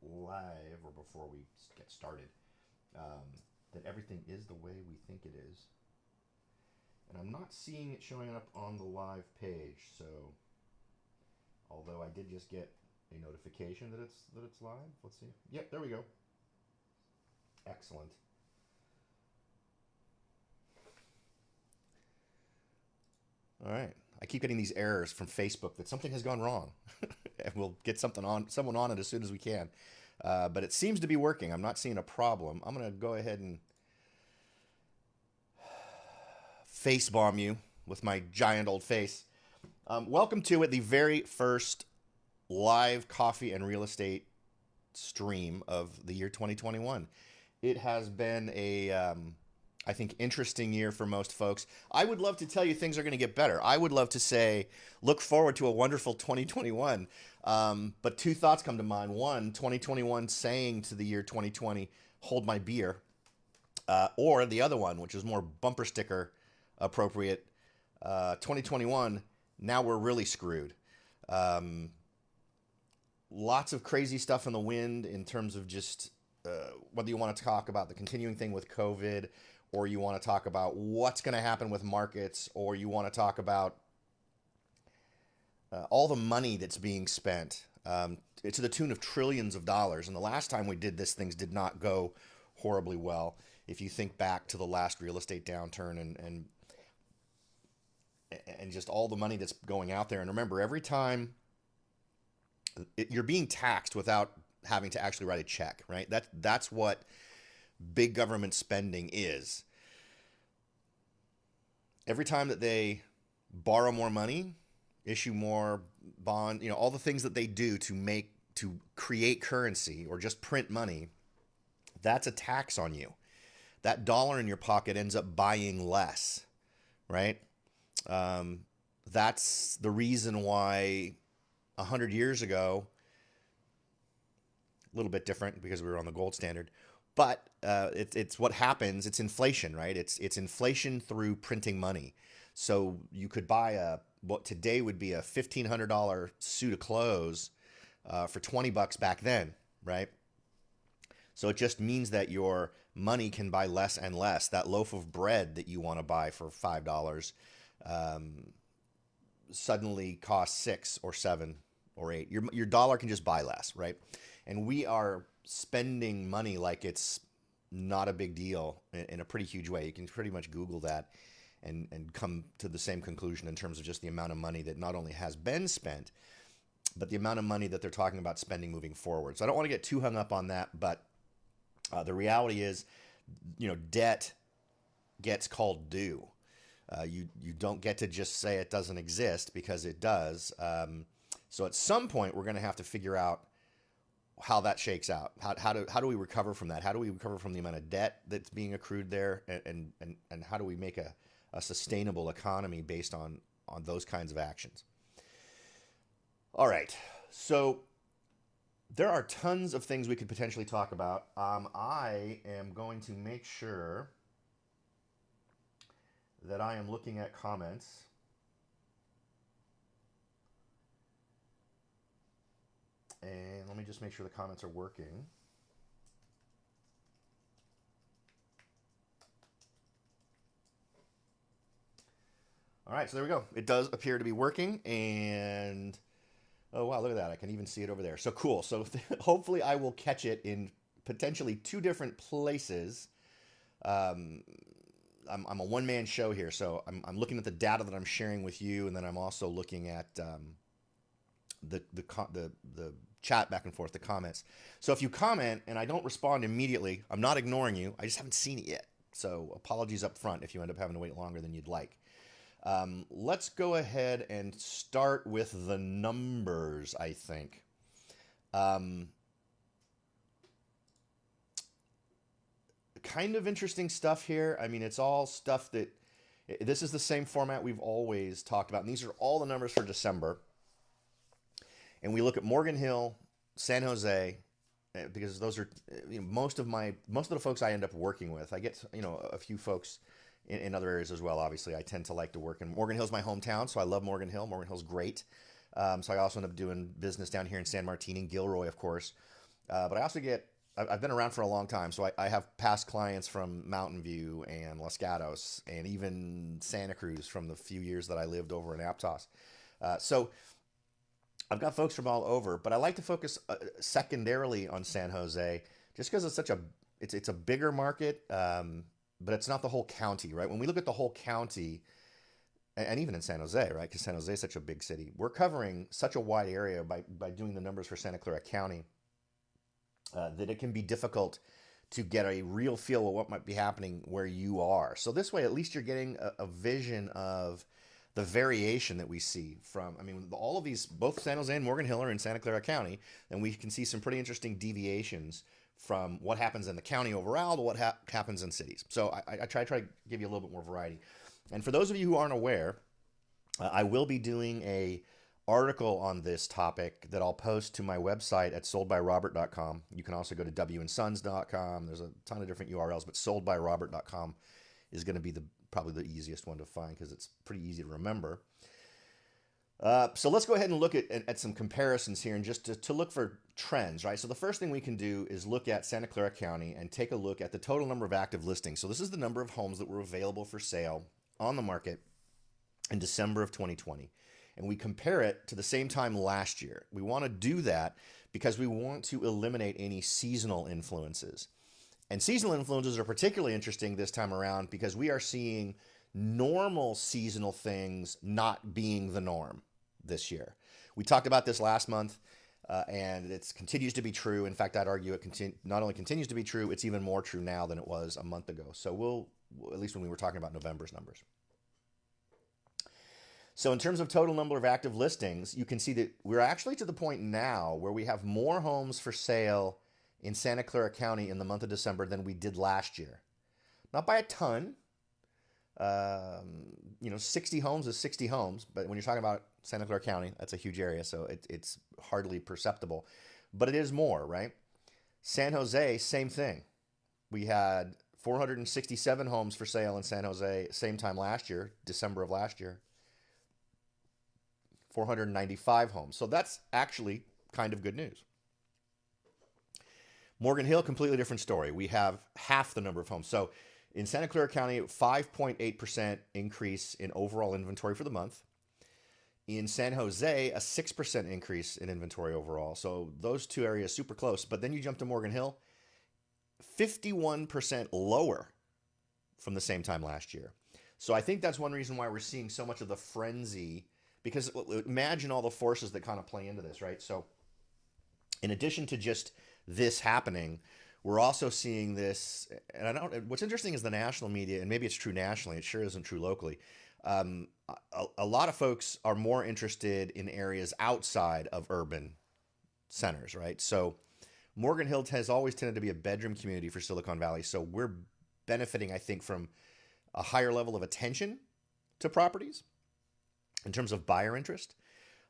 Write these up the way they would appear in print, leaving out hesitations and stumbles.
live or before we get started that everything is the way we think it is. And I'm not seeing it showing up on the live page, so although I did just get a notification that it's live. Let's see. Yep, there we go. Excellent. All right. I keep getting these errors from Facebook that something has gone wrong, and we'll get someone on it as soon as we can. But it seems to be working. I'm not seeing a problem. I'm gonna go ahead and face bomb you with my giant old face. Welcome to it, the very first live coffee and real estate stream of the year 2021. It has been I think, interesting year for most folks. I would love to tell you things are going to get better. I would love to say, look forward to a wonderful 2021. But two thoughts come to mind. One, 2021 saying to the year 2020, hold my beer. Or the other one, which is more bumper sticker appropriate, 2021, now we're really screwed. Um, Lots of crazy stuff in the wind in terms of just whether you want to talk about the continuing thing with COVID, or you want to talk about what's going to happen with markets, or you want to talk about all the money that's being spent to the tune of trillions of dollars. And the last time we did this, things did not go horribly well. If you think back to the last real estate downturn and just all the money that's going out there. And remember, every time you're being taxed without having to actually write a check, right? That's what big government spending is. Every time that they borrow more money, issue more bond, all the things that they do to create currency or just print money, that's a tax on you. That dollar in your pocket ends up buying less, right? Um, that's the reason why 100 years ago, a little bit different because we were on the gold standard, but it's what happens. It's inflation, right? It's inflation through printing money. So you could buy what today would be a $1,500 suit of clothes for $20 back then, right? So it just means that your money can buy less and less. That loaf of bread that you want to buy for $5 um, suddenly costs 6 or 7 or 8. Your dollar can just buy less, right? And we are spending money like it's not a big deal in a pretty huge way. You can pretty much Google that and come to the same conclusion in terms of just the amount of money that not only has been spent, but the amount of money that they're talking about spending moving forward. So I don't want to get too hung up on that, but the reality is, debt gets called due. You don't get to just say it doesn't exist, because it does. So at some point, we're going to have to figure out how that shakes out. How do we recover from that? How do we recover from the amount of debt that's being accrued there, and how do we make a sustainable economy based on those kinds of actions? All right, so there are tons of things we could potentially talk about. I am going to make sure that I am looking at comments. And let me just make sure the comments are working. All right, so there we go. It does appear to be working, and oh wow, look at that! I can even see it over there. So cool. So hopefully, I will catch it in potentially two different places. Um, I'm a one-man show here, so I'm looking at the data that I'm sharing with you, and then I'm also looking at the chat back and forth, the comments. So if you comment and I don't respond immediately, I'm not ignoring you. I just haven't seen it yet. So apologies up front if you end up having to wait longer than you'd like. Let's go ahead and start with the numbers, I think. Um, Kind of interesting stuff here. I mean, it's all stuff that this is the same format we've always talked about. And these are all the numbers for December. And we look at Morgan Hill, San Jose, because those are most of the folks I end up working with. I get a few folks in other areas as well. Obviously, I tend to like to work in Morgan Hill's my hometown, so I love Morgan Hill. Morgan Hill's great. So I also end up doing business down here in San Martin and Gilroy, of course. But I also get, I've been around for a long time, so I have past clients from Mountain View and Los Gatos and even Santa Cruz from the few years that I lived over in Aptos. So I've got folks from all over, but I like to focus secondarily on San Jose just because it's such a it's a bigger market, but it's not the whole county, right? When we look at the whole county, and even in San Jose, right? Because San Jose is such a big city, we're covering such a wide area by doing the numbers for Santa Clara County that it can be difficult to get a real feel of what might be happening where you are. So this way, at least you're getting a vision of the variation that we see from, I mean, all of these, both San Jose and Morgan Hill are in Santa Clara County, and we can see some pretty interesting deviations from what happens in the county overall to what happens in cities. So I try to give you a little bit more variety. And for those of you who aren't aware, I will be doing a article on this topic that I'll post to my website at soldbyrobert.com. You can also go to wandsons.com. There's a ton of different URLs, but soldbyrobert.com is going to be probably the easiest one to find because it's pretty easy to remember. So let's go ahead and look at some comparisons here and just to look for trends, right? So the first thing we can do is look at Santa Clara County and take a look at the total number of active listings. So this is the number of homes that were available for sale on the market in December of 2020. And we compare it to the same time last year. We want to do that because we want to eliminate any seasonal influences. And seasonal influences are particularly interesting this time around because we are seeing normal seasonal things not being the norm this year. We talked about this last month, and it continues to be true. In fact, I'd argue it not only continues to be true, it's even more true now than it was a month ago. So at least when we were talking about November's numbers. So in terms of total number of active listings, you can see that we're actually to the point now where we have more homes for sale in Santa Clara County in the month of December than we did last year. Not by a ton. 60 homes is 60 homes, but when you're talking about Santa Clara County, that's a huge area, so it's hardly perceptible. But it is more, right? San Jose, same thing. We had 467 homes for sale in San Jose same time last year, December of last year. 495 homes. So that's actually kind of good news. Morgan Hill, completely different story. We have half the number of homes. So in Santa Clara County, 5.8% increase in overall inventory for the month. In San Jose, a 6% increase in inventory overall. So those two areas super close. But then you jump to Morgan Hill, 51% lower from the same time last year. So I think that's one reason why we're seeing so much of the frenzy, because imagine all the forces that kind of play into this, right? So in addition to just this happening, we're also seeing this, and what's interesting is the national media, and maybe it's true nationally, it sure isn't true locally. A lot of folks are more interested in areas outside of urban centers, right? So Morgan Hill has always tended to be a bedroom community for Silicon Valley. So we're benefiting, I think, from a higher level of attention to properties in terms of buyer interest.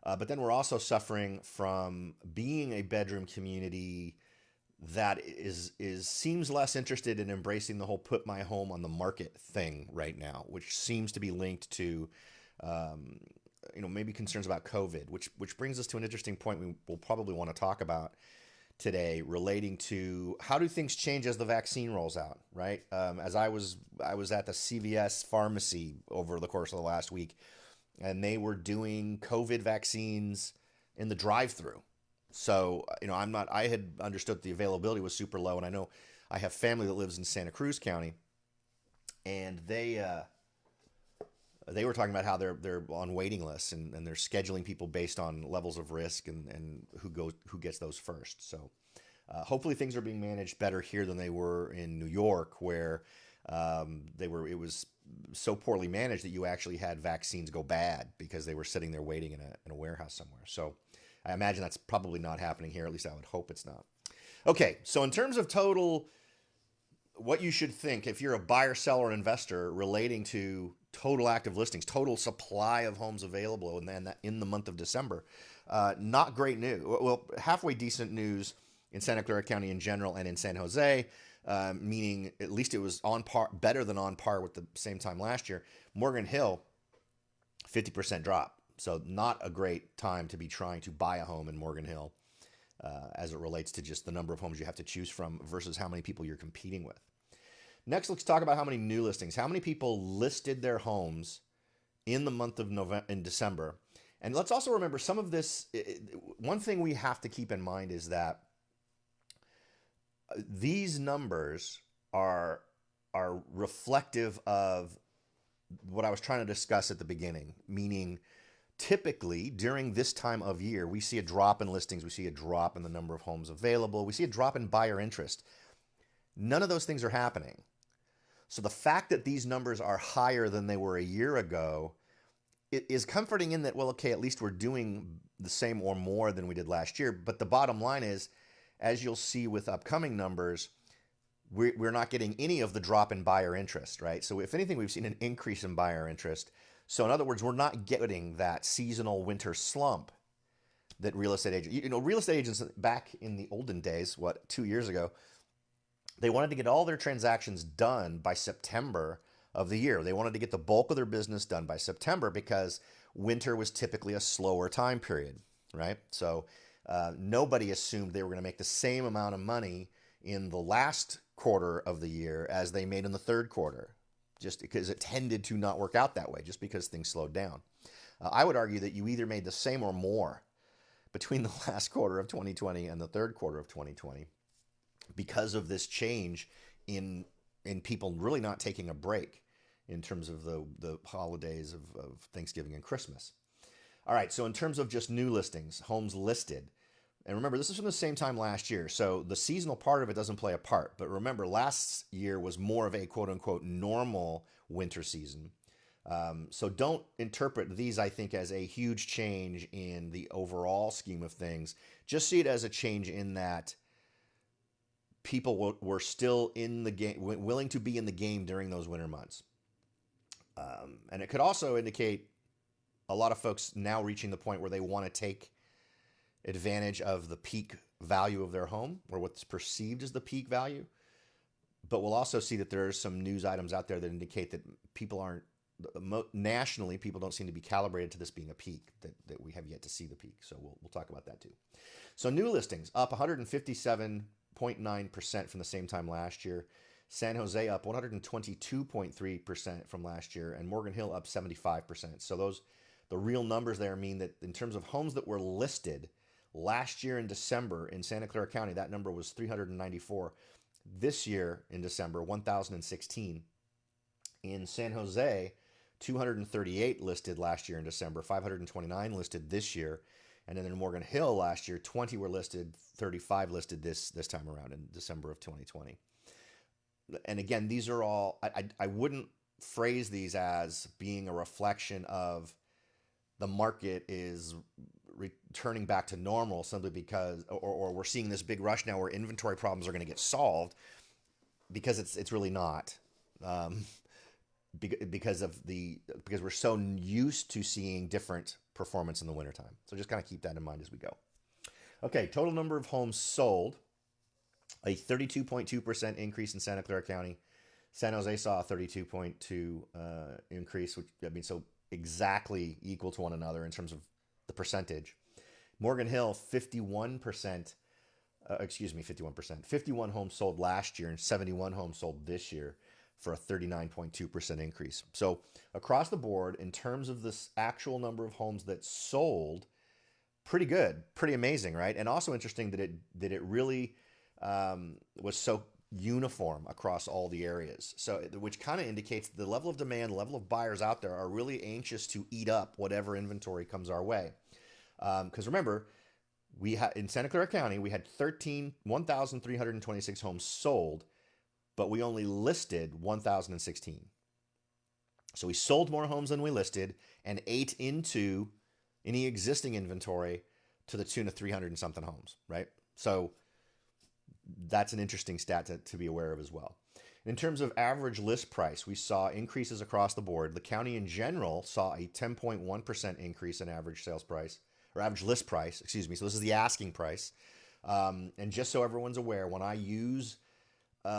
But then we're also suffering from being a bedroom community that seems less interested in embracing the whole put my home on the market thing right now, which seems to be linked to maybe concerns about COVID, which brings us to an interesting point we will probably want to talk about today, relating to how do things change as the vaccine rolls out, right? As I was at the CVS pharmacy over the course of the last week, and they were doing COVID vaccines in the drive-through. So, I had understood the availability was super low, and I know I have family that lives in Santa Cruz County, and they were talking about how they're on waiting lists and they're scheduling people based on levels of risk and who gets those first. So, hopefully things are being managed better here than they were in New York, where it was so poorly managed that you actually had vaccines go bad because they were sitting there waiting in a warehouse somewhere. So I imagine that's probably not happening here. At least I would hope it's not. Okay, so in terms of total, what you should think if you're a buyer, seller, investor relating to total active listings, total supply of homes available, and then in the month of December, not great news. Well, halfway decent news in Santa Clara County in general and in San Jose, meaning at least it was on par, better than on par with the same time last year. Morgan Hill, 50% drop. So not a great time to be trying to buy a home in Morgan Hill. as it relates to just the number of homes you have to choose from versus how many people you're competing with. Next, let's talk about how many new listings. How many people listed their homes in the month of November, in December. And let's also remember some of this. One thing we have to keep in mind is that these numbers are reflective of what I was trying to discuss at the beginning, meaning typically during this time of year, we see a drop in listings, we see a drop in the number of homes available, we see a drop in buyer interest. None of those things are happening. So the fact that these numbers are higher than they were a year ago, it is comforting in that, well, okay, at least we're doing the same or more than we did last year. But the bottom line is, as you'll see with upcoming numbers, we're not getting any of the drop in buyer interest, right? So if anything, we've seen an increase in buyer interest. So in other words, we're not getting that seasonal winter slump that real estate agents, real estate agents back in the olden days, 2 years ago, they wanted to get all their transactions done by September of the year. They wanted to get the bulk of their business done by September because winter was typically a slower time period, right? So nobody assumed they were going to make the same amount of money in the last quarter of the year as they made in the third quarter, just because it tended to not work out that way, just because things slowed down. I would argue that you either made the same or more between the last quarter of 2020 and the third quarter of 2020 because of this change in people really not taking a break in terms of the holidays of Thanksgiving and Christmas. All right, so in terms of just new listings, homes listed, and remember, this is from the same time last year, so the seasonal part of it doesn't play a part. But remember, last year was more of a quote-unquote normal winter season. So don't interpret these, I think, as a huge change in the overall scheme of things. Just see it as a change in that people were still in the game, willing to be in the game during those winter months. And it could also indicate a lot of folks now reaching the point where they want to take advantage of the peak value of their home, or what's perceived as the peak value. But we'll also see that there are some news items out there that indicate that people aren't, nationally, people don't seem to be calibrated to this being a peak, that we have yet to see the peak. So we'll talk about that too. So new listings up 157.9% from the same time last year. San Jose up 122.3% from last year, and Morgan Hill up 75%. So the real numbers there mean that in terms of homes that were listed last year in December in Santa Clara County, that number was 394. This year in December, 1,016. In San Jose, 238 listed last year in December, 529 listed this year. And then in Morgan Hill last year, 20 were listed, 35 listed this time around in December of 2020. And again, these are all, I wouldn't phrase these as being a reflection of the market is returning back to normal simply because, or we're seeing this big rush now where inventory problems are going to get solved, because it's really not. Because we're so used to seeing different performance in the wintertime. So just kind of keep that in mind as we go. Okay, total number of homes sold, a 32.2% increase in Santa Clara County. San Jose saw a 32.2 increase, which so exactly equal to one another in terms of the percentage. Morgan Hill, 51%, 51 homes sold last year and 71 homes sold this year for a 39.2% increase. So across the board, in terms of this actual number of homes that sold, pretty good, pretty amazing, right? And also interesting that it really was so uniform across all the areas. So, which kind of indicates the level of demand, level of buyers out there are really anxious to eat up whatever inventory comes our way. Because remember, in Santa Clara County, we had 1,326 homes sold, but we only listed 1,016. So we sold more homes than we listed and ate into any existing inventory to the tune of 300 and something homes, right? So that's an interesting stat to be aware of as well. In terms of average list price, we saw increases across the board. The county in general saw a 10.1% increase in average sales price, or average list price, excuse me. So this is the asking price. And just so everyone's aware, when I use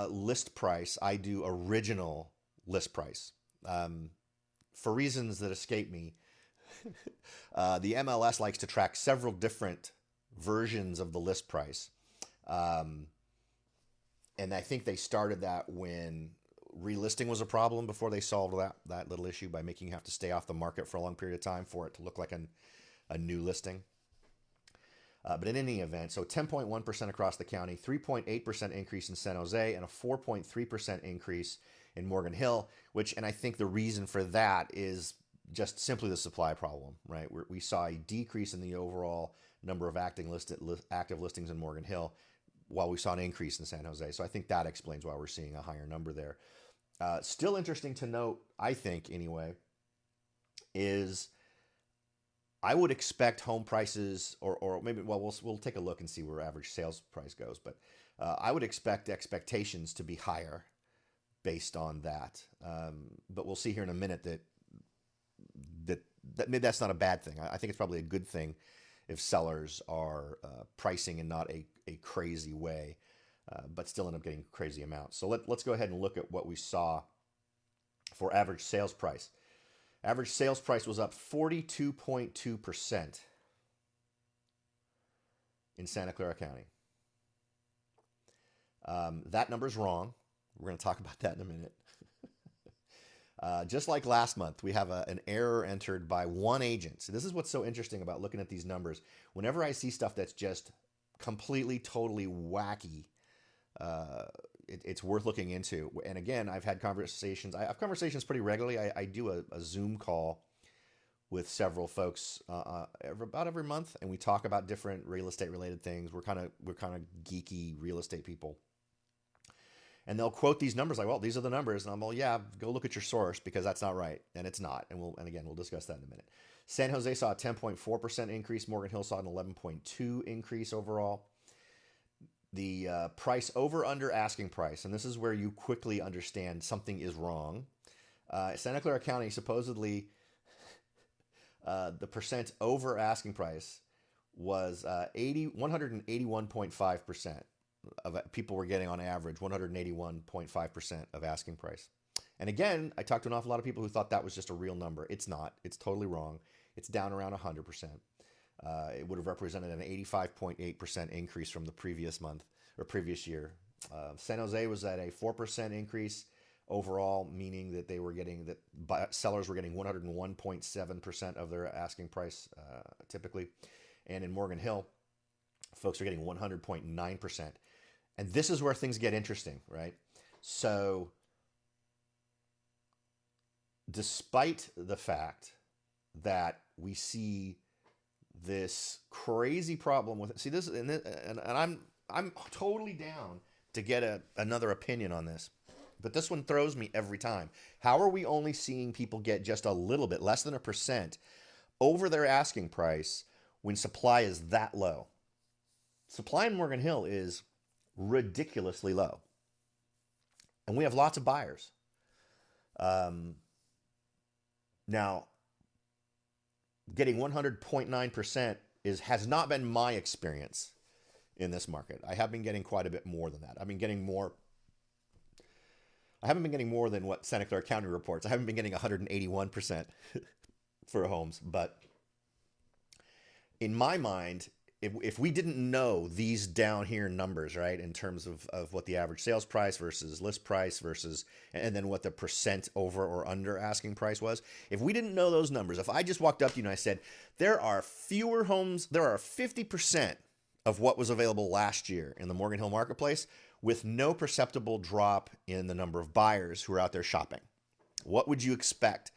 list price, I do original list price. For reasons that escape me, the MLS likes to track several different versions of the list price. Um, and I think they started that when relisting was a problem before they solved that little issue by making you have to stay off the market for a long period of time for it to look like a new listing. But in any event, so 10.1% across the county, 3.8% increase in San Jose, and a 4.3% increase in Morgan Hill, and I think the reason for that is just simply the supply problem, right? We saw a decrease in the overall number of active listings in Morgan Hill, while we saw an increase in San Jose. So I think that explains why we're seeing a higher number there. Still interesting to note, I think anyway, is I would expect home prices, or maybe, well, we'll take a look and see where average sales price goes, but I would expect expectations to be higher based on that. But we'll see here in a minute that maybe that's not a bad thing. I think it's probably a good thing if sellers are pricing in not a crazy way, but still end up getting crazy amounts. So let's go ahead and look at what we saw for average sales price. Average sales price was up 42.2% in Santa Clara County. That number's wrong. We're going to talk about that in a minute. Just like last month, we have an error entered by one agent. So this is what's so interesting about looking at these numbers. Whenever I see stuff that's just completely, totally wacky, it's worth looking into. And again, I've had conversations. I have conversations pretty regularly. I do a Zoom call with several folks about every month, and we talk about different real estate related things. We're kind of geeky real estate people. And they'll quote these numbers like, well, these are the numbers. And I'm all, yeah, go look at your source because that's not right. And it's not. And again, we'll discuss that in a minute. San Jose saw a 10.4% increase. Morgan Hill saw an 11.2% increase overall. The price over under asking price, and this is where you quickly understand something is wrong. Santa Clara County, supposedly, the percent over asking price was 181.5%. Of people were getting on average 181.5% of asking price. And again, I talked to an awful lot of people who thought that was just a real number. It's not. It's totally wrong. It's down around 100%. It would have represented an 85.8% increase from the previous month or previous year. San Jose was at a 4% increase overall, meaning that sellers were getting 101.7% of their asking price typically. And in Morgan Hill, folks are getting 100.9%. And this is where things get interesting, right? So despite the fact that we see this crazy problem with this, and I'm totally down to get another opinion on this, but this one throws me every time. How are we only seeing people get just a little bit, less than 1%, over their asking price when supply is that low? Supply in Morgan Hill is ridiculously low, and we have lots of buyers. Now, getting 100.9% has not been my experience in this market. I have been getting quite a bit more than that. I haven't been getting more than what Santa Clara County reports. I haven't been getting 181% for homes, but in my mind, if we didn't know these down here numbers, right, in terms of what the average sales price versus list price and then what the percent over or under asking price was, if we didn't know those numbers, if I just walked up to you and I said, there are fewer homes, there are 50% of what was available last year in the Morgan Hill marketplace with no perceptible drop in the number of buyers who are out there shopping, what would you expect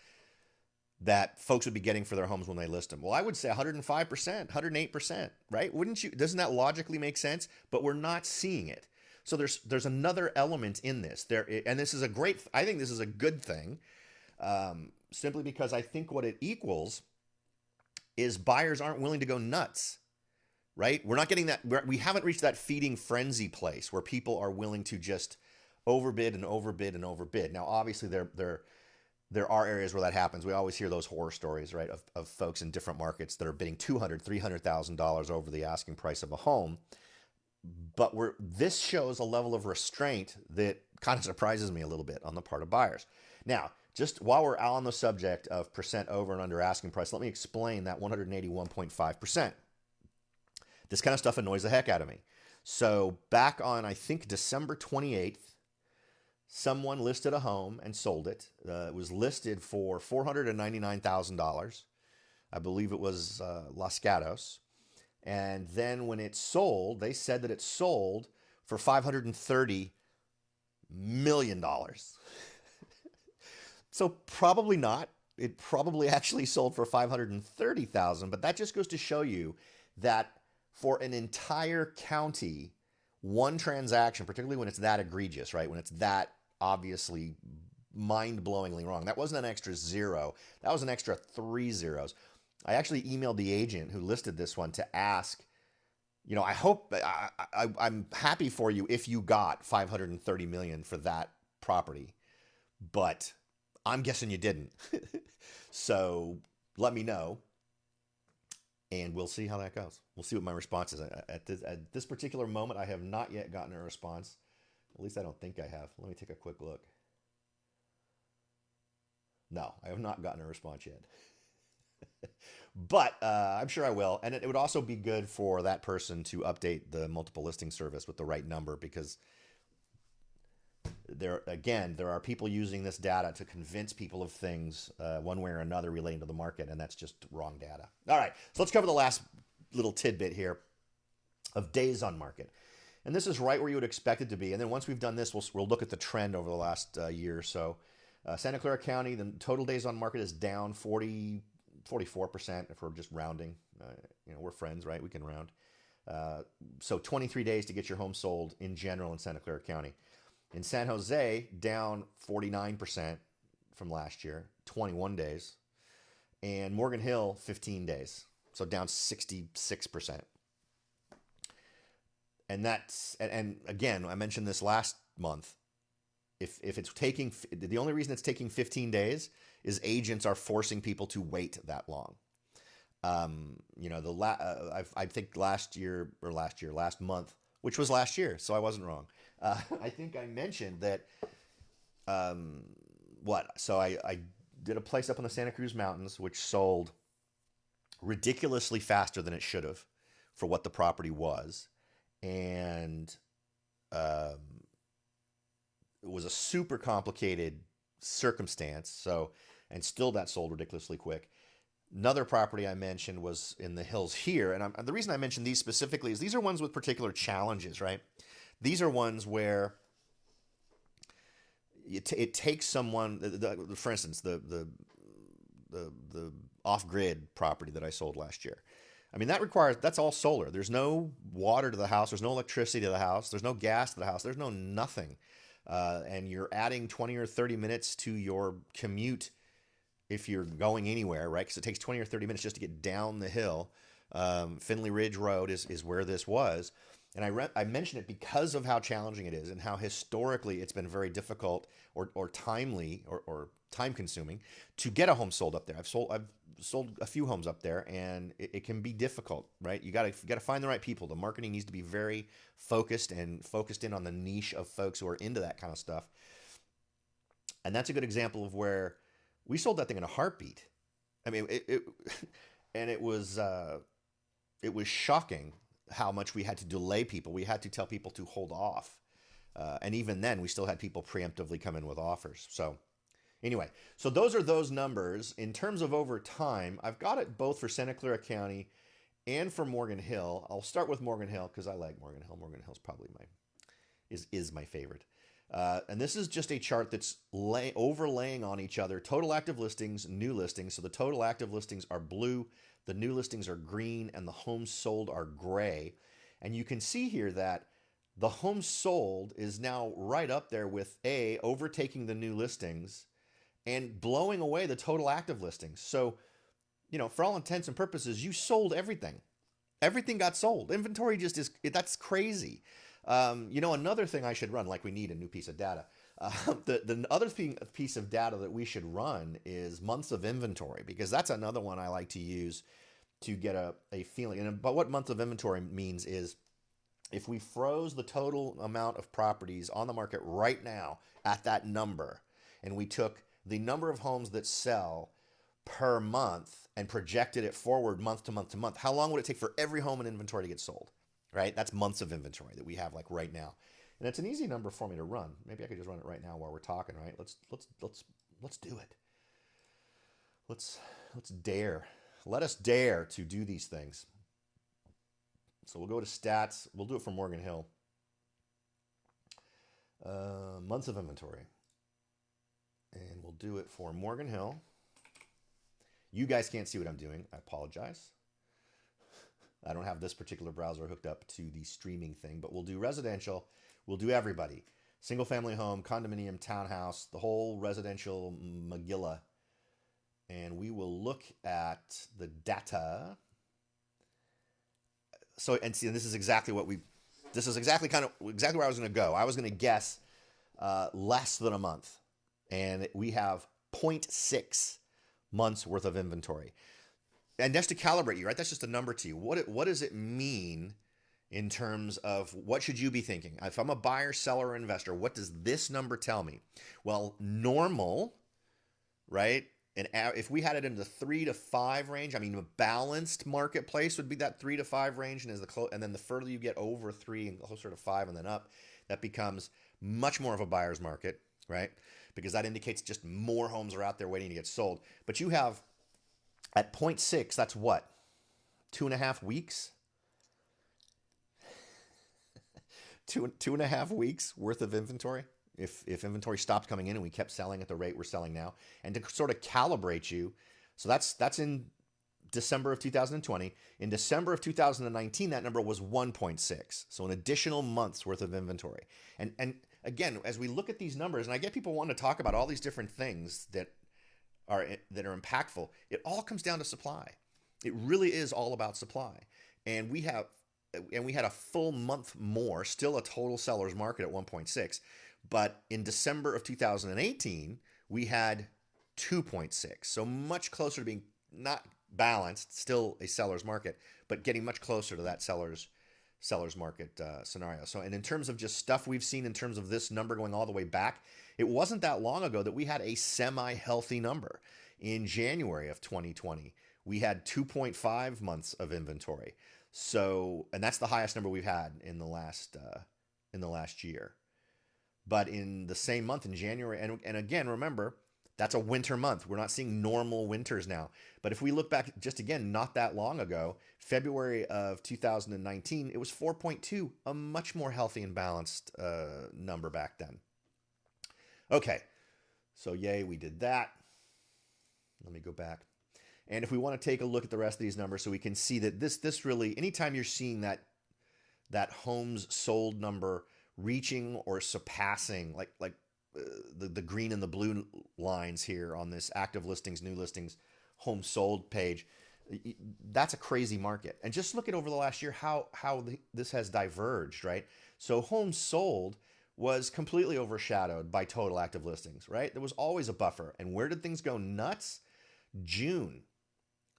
that folks would be getting for their homes when they list them? Well, I would say 105%, 108%, right? Wouldn't you? Doesn't that logically make sense? But we're not seeing it. So there's another element in this there, and this is I think this is a good thing, simply because I think what it equals is buyers aren't willing to go nuts, right? We're not getting that. We haven't reached that feeding frenzy place where people are willing to just overbid and overbid and overbid. Now, obviously, there are areas where that happens. We always hear those horror stories, right, of folks in different markets that are bidding $200,000, $300,000 over the asking price of a home. But this shows a level of restraint that kind of surprises me a little bit on the part of buyers. Now, just while we're on the subject of percent over and under asking price, let me explain that 181.5%. This kind of stuff annoys the heck out of me. So back on, I think, December 28th, someone listed a home and sold it. It was listed for $499,000. I believe it was Los Gatos. And then when it sold, they said that it sold for $530 million. So probably not. It probably actually sold for 530,000, but that just goes to show you that for an entire county, one transaction, particularly when it's that egregious, right? When it's that obviously mind-blowingly wrong. That wasn't an extra zero. That was an extra 3 zeros. I actually emailed the agent who listed this one to ask, I hope I'm happy for you if you got 530 million for that property, but I'm guessing you didn't. So let me know, and we'll see how that goes. We'll see what my response is. At this particular moment, I have not yet gotten a response. At least I don't think I have. Let me take a quick look. No, I have not gotten a response yet. But I'm sure I will. And it would also be good for that person to update the multiple listing service with the right number, because there are people using this data to convince people of things one way or another relating to the market, and that's just wrong data. All right, so let's cover the last little tidbit here of days on market. And this is right where you would expect it to be. And then once we've done this, we'll look at the trend over the last year or so. Santa Clara County, the total days on market is down 44% if we're just rounding. We're friends, right? We can round. So 23 days to get your home sold in general in Santa Clara County. In San Jose, down 49% from last year, 21 days. And Morgan Hill, 15 days. So down 66%. And again, I mentioned this last month. If it's taking, the only reason it's taking 15 days is agents are forcing people to wait that long. I think last month, which was last year, so I wasn't wrong. I think I mentioned that. So I did a place up in the Santa Cruz Mountains, which sold ridiculously faster than it should have for what the property was, and it was a super complicated circumstance. So, and still that sold ridiculously quick. Another property I mentioned was in the hills here. And the reason I mentioned these specifically is these are ones with particular challenges, right? These are ones where it takes someone, for instance, the off-grid property that I sold last year. I mean, that's all solar. There's no water to the house. There's no electricity to the house. There's no gas to the house. There's no nothing. And you're adding 20 or 30 minutes to your commute if you're going anywhere, right? Because it takes 20 or 30 minutes just to get down the hill. Finley Ridge Road is where this was. And I mention it because of how challenging it is and how historically it's been very difficult or timely or time consuming to get a home sold up there. I've sold a few homes up there, and it can be difficult, right? You got to find the right people. The marketing needs to be very focused in on the niche of folks who are into that kind of stuff. And that's a good example of where we sold that thing in a heartbeat. I mean, it was shocking how much we had to delay people. We had to tell people to hold off. And even then, we still had people preemptively come in with offers. So anyway, so those are those numbers. In terms of over time, I've got it both for Santa Clara County and for Morgan Hill. I'll start with Morgan Hill because I like Morgan Hill. Morgan Hill's probably is my favorite. And this is just a chart that's overlaying on each other. Total active listings, new listings. So the total active listings are blue, the new listings are green, and the homes sold are gray. And you can see here that the homes sold is now right up there with overtaking the new listings and blowing away the total active listings. So, for all intents and purposes, you sold everything. Everything got sold. Inventory that's crazy. Another thing I should run, like we need a new piece of data. The other piece of data that we should run is months of inventory, because that's another one I like to use to get a feeling. But what months of inventory means is if we froze the total amount of properties on the market right now at that number, and we took the number of homes that sell per month and projected it forward month to month to month, how long would it take for every home in inventory to get sold? Right? That's months of inventory that we have like right now. And it's an easy number for me to run. Maybe I could just run it right now while we're talking, right? Let's do it. Let's dare. Let us dare to do these things. So we'll go to stats. We'll do it for Morgan Hill. Months of inventory. And we'll do it for Morgan Hill. You guys can't see what I'm doing. I apologize. I don't have this particular browser hooked up to the streaming thing, but we'll do residential. We'll do everybody. Single family home, condominium, townhouse, the whole residential Megillah. And we will look at the data. So, and see, and this is exactly what this is exactly where I was going to go. I was going to guess less than a month. And we have 0.6 months worth of inventory. And just to calibrate you, right? That's just a number to you. What does it mean in terms of what should you be thinking? If I'm a buyer, seller, or investor, what does this number tell me? Well, normal, right? And if we had it in the 3 to 5 range, I mean, a balanced marketplace would be that 3 to 5 range, and then the further you get over 3 and closer to 5 and then up, that becomes much more of a buyer's market, right? Because that indicates just more homes are out there waiting to get sold. But you have at 0.6, that's what? 2.5 weeks? 2.5 weeks worth of inventory? If inventory stopped coming in and we kept selling at the rate we're selling now. And to sort of calibrate you, so that's in December of 2020. In December of 2019, that number was 1.6. So an additional month's worth of inventory. And again, as we look at these numbers, and I get people wanting to talk about all these different things that are impactful, it all comes down to supply. It really is all about supply. And we had a full month more, still a total seller's market at 1.6. But in December of 2018, we had 2.6. So much closer to being not balanced, still a seller's market, but getting much closer to that seller's market scenario. So, and in terms of just stuff we've seen in terms of this number going all the way back, it wasn't that long ago that we had a semi-healthy number. In January of 2020, we had 2.5 months of inventory. So, and that's the highest number we've had in the last year. But in the same month in January, and again, remember, that's a winter month. We're not seeing normal winters now. But if we look back just again, not that long ago, February of 2019, it was 4.2, a much more healthy and balanced number back then. Okay, so yay, we did that. Let me go back. And if we want to take a look at the rest of these numbers so we can see that this really, anytime you're seeing that homes sold number reaching or surpassing like the green and the blue lines here on this active listings, new listings, home sold page, that's a crazy market. And just look at over the last year how this has diverged, right? So homes sold was completely overshadowed by total active listings, right? There was always a buffer. And where did things go nuts? June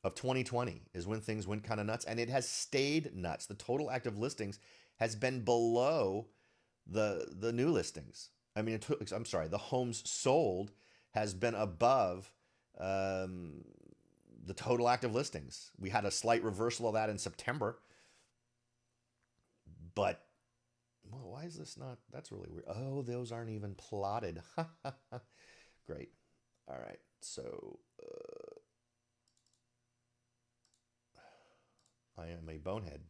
of 2020 is when things went kind of nuts, and it has stayed nuts. The total active listings has been below the new listings. I mean, the homes sold has been above the total active listings. We had a slight reversal of that in September, but well, why is this not? That's really weird. Oh, those aren't even plotted. Great. All right. So I am a bonehead.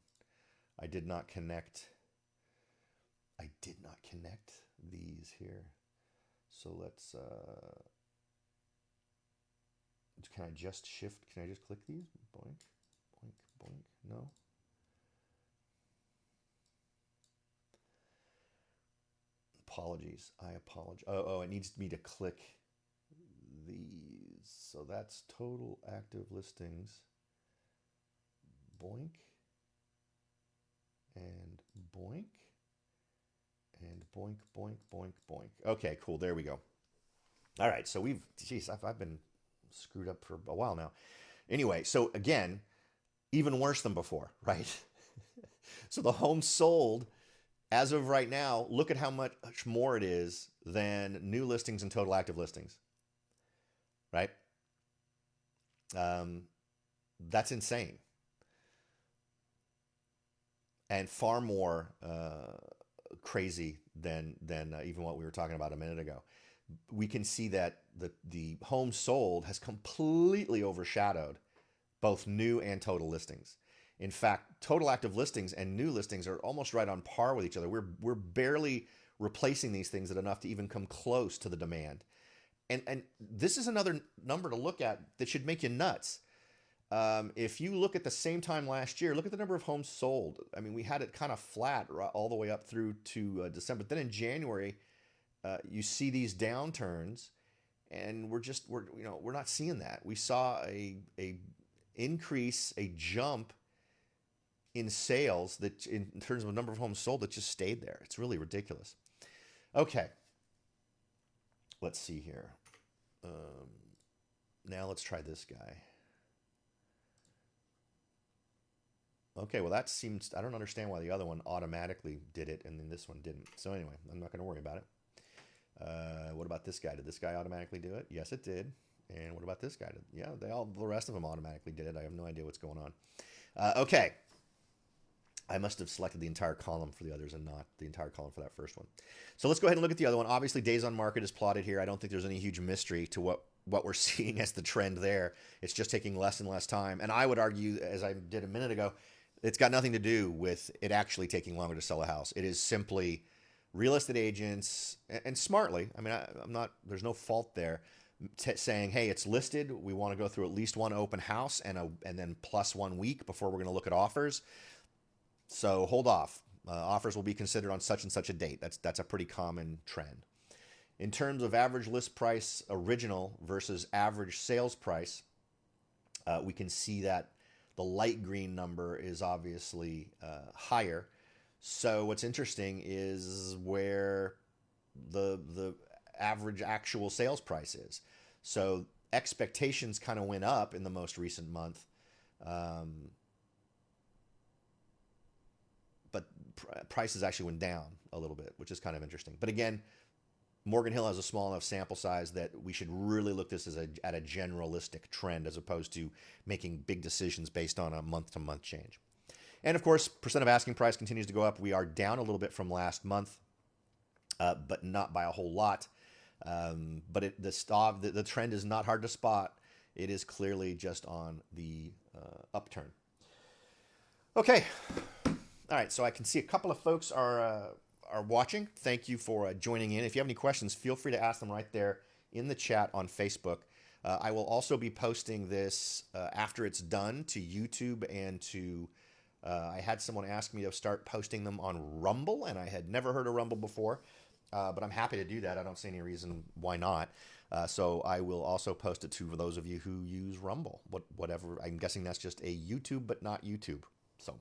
I did not connect these here. So let's, can I just click these? Boink, boink, boink. No. Apologies. I apologize. Oh, it needs me to click these. So that's total active listings. Boink. And boink. And boink, boink, boink, boink. Okay, cool. There we go. All right. So I've been screwed up for a while now. Anyway, so again, even worse than before, right? So the home sold, as of right now, look at how much more it is than new listings and total active listings, right? That's insane, and far more crazy than even what we were talking about a minute ago. We can see that the home sold has completely overshadowed both new and total listings. In fact, total active listings and new listings are almost right on par with each other. We're barely replacing these things at enough to even come close to the demand. And this is another number to look at that should make you nuts. If you look at the same time last year, look at the number of homes sold. I mean, we had it kind of flat all the way up through to December. Then in January, you see these downturns, and we're not seeing that. We saw a increase, a jump in sales that in terms of the number of homes sold that just stayed there. It's really ridiculous. Okay, let's see here. Now let's try this guy. Okay, well that seems, I don't understand why the other one automatically did it and then this one didn't. So anyway, I'm not going to worry about it. What about this guy? Did this guy automatically do it? Yes, it did. And what about this guy? Yeah, the rest of them automatically did it. I have no idea what's going on. Okay. I must have selected the entire column for the others and not the entire column for that first one. So let's go ahead and look at the other one. Obviously, days on market is plotted here. I don't think there's any huge mystery to what we're seeing as the trend there. It's just taking less and less time. And I would argue, as I did a minute ago, it's got nothing to do with it actually taking longer to sell a house. It is simply real estate agents, and smartly, I mean, there's no fault there, saying, hey, it's listed. We want to go through at least one open house and then plus 1 week before we're going to look at offers. So hold off. Offers will be considered on such and such a date. That's a pretty common trend. In terms of average list price original versus average sales price, we can see that the light green number is obviously higher. So what's interesting is where the average actual sales price is. So expectations kind of went up in the most recent month. But prices actually went down a little bit, which is kind of interesting. But again, Morgan Hill has a small enough sample size that we should really look this at a generalistic trend as opposed to making big decisions based on a month-to-month change. And of course, percent of asking price continues to go up. We are down a little bit from last month, but not by a whole lot. But the trend is not hard to spot. It is clearly just on the upturn. Okay. All right, so I can see a couple of folks are watching. Thank you for joining in. If you have any questions, feel free to ask them right there in the chat on Facebook. I will also be posting this after it's done to YouTube and to, I had someone ask me to start posting them on Rumble, and I had never heard of Rumble before, but I'm happy to do that. I don't see any reason why not. So I will also post it to those of you who use Rumble, whatever. I'm guessing that's just a YouTube, but not YouTube. So.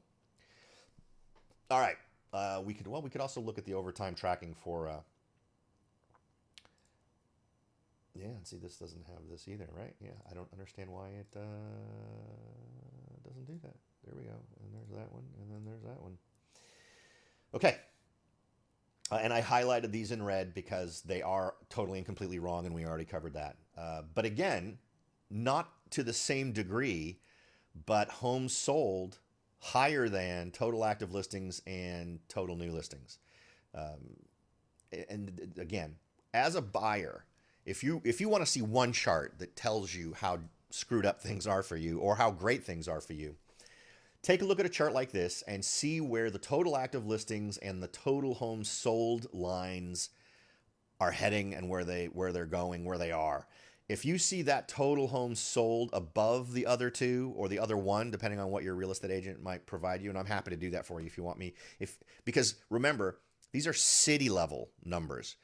All right, we could also look at the overtime tracking for, yeah, and see this doesn't have this either, right? Yeah, I don't understand why it doesn't do that. There we go, and there's that one, and then there's that one. Okay, and I highlighted these in red because they are totally and completely wrong, and we already covered that. But again, not to the same degree, but homes sold higher than total active listings and total new listings. And again, as a buyer, if you want to see one chart that tells you how screwed up things are for you or how great things are for you, take a look at a chart like this and see where the total active listings and the total homes sold lines are heading and where they're going, where they are. If you see that total homes sold above the other two or the other one, depending on what your real estate agent might provide you, and I'm happy to do that for you if you want me. Because remember, these are city level numbers.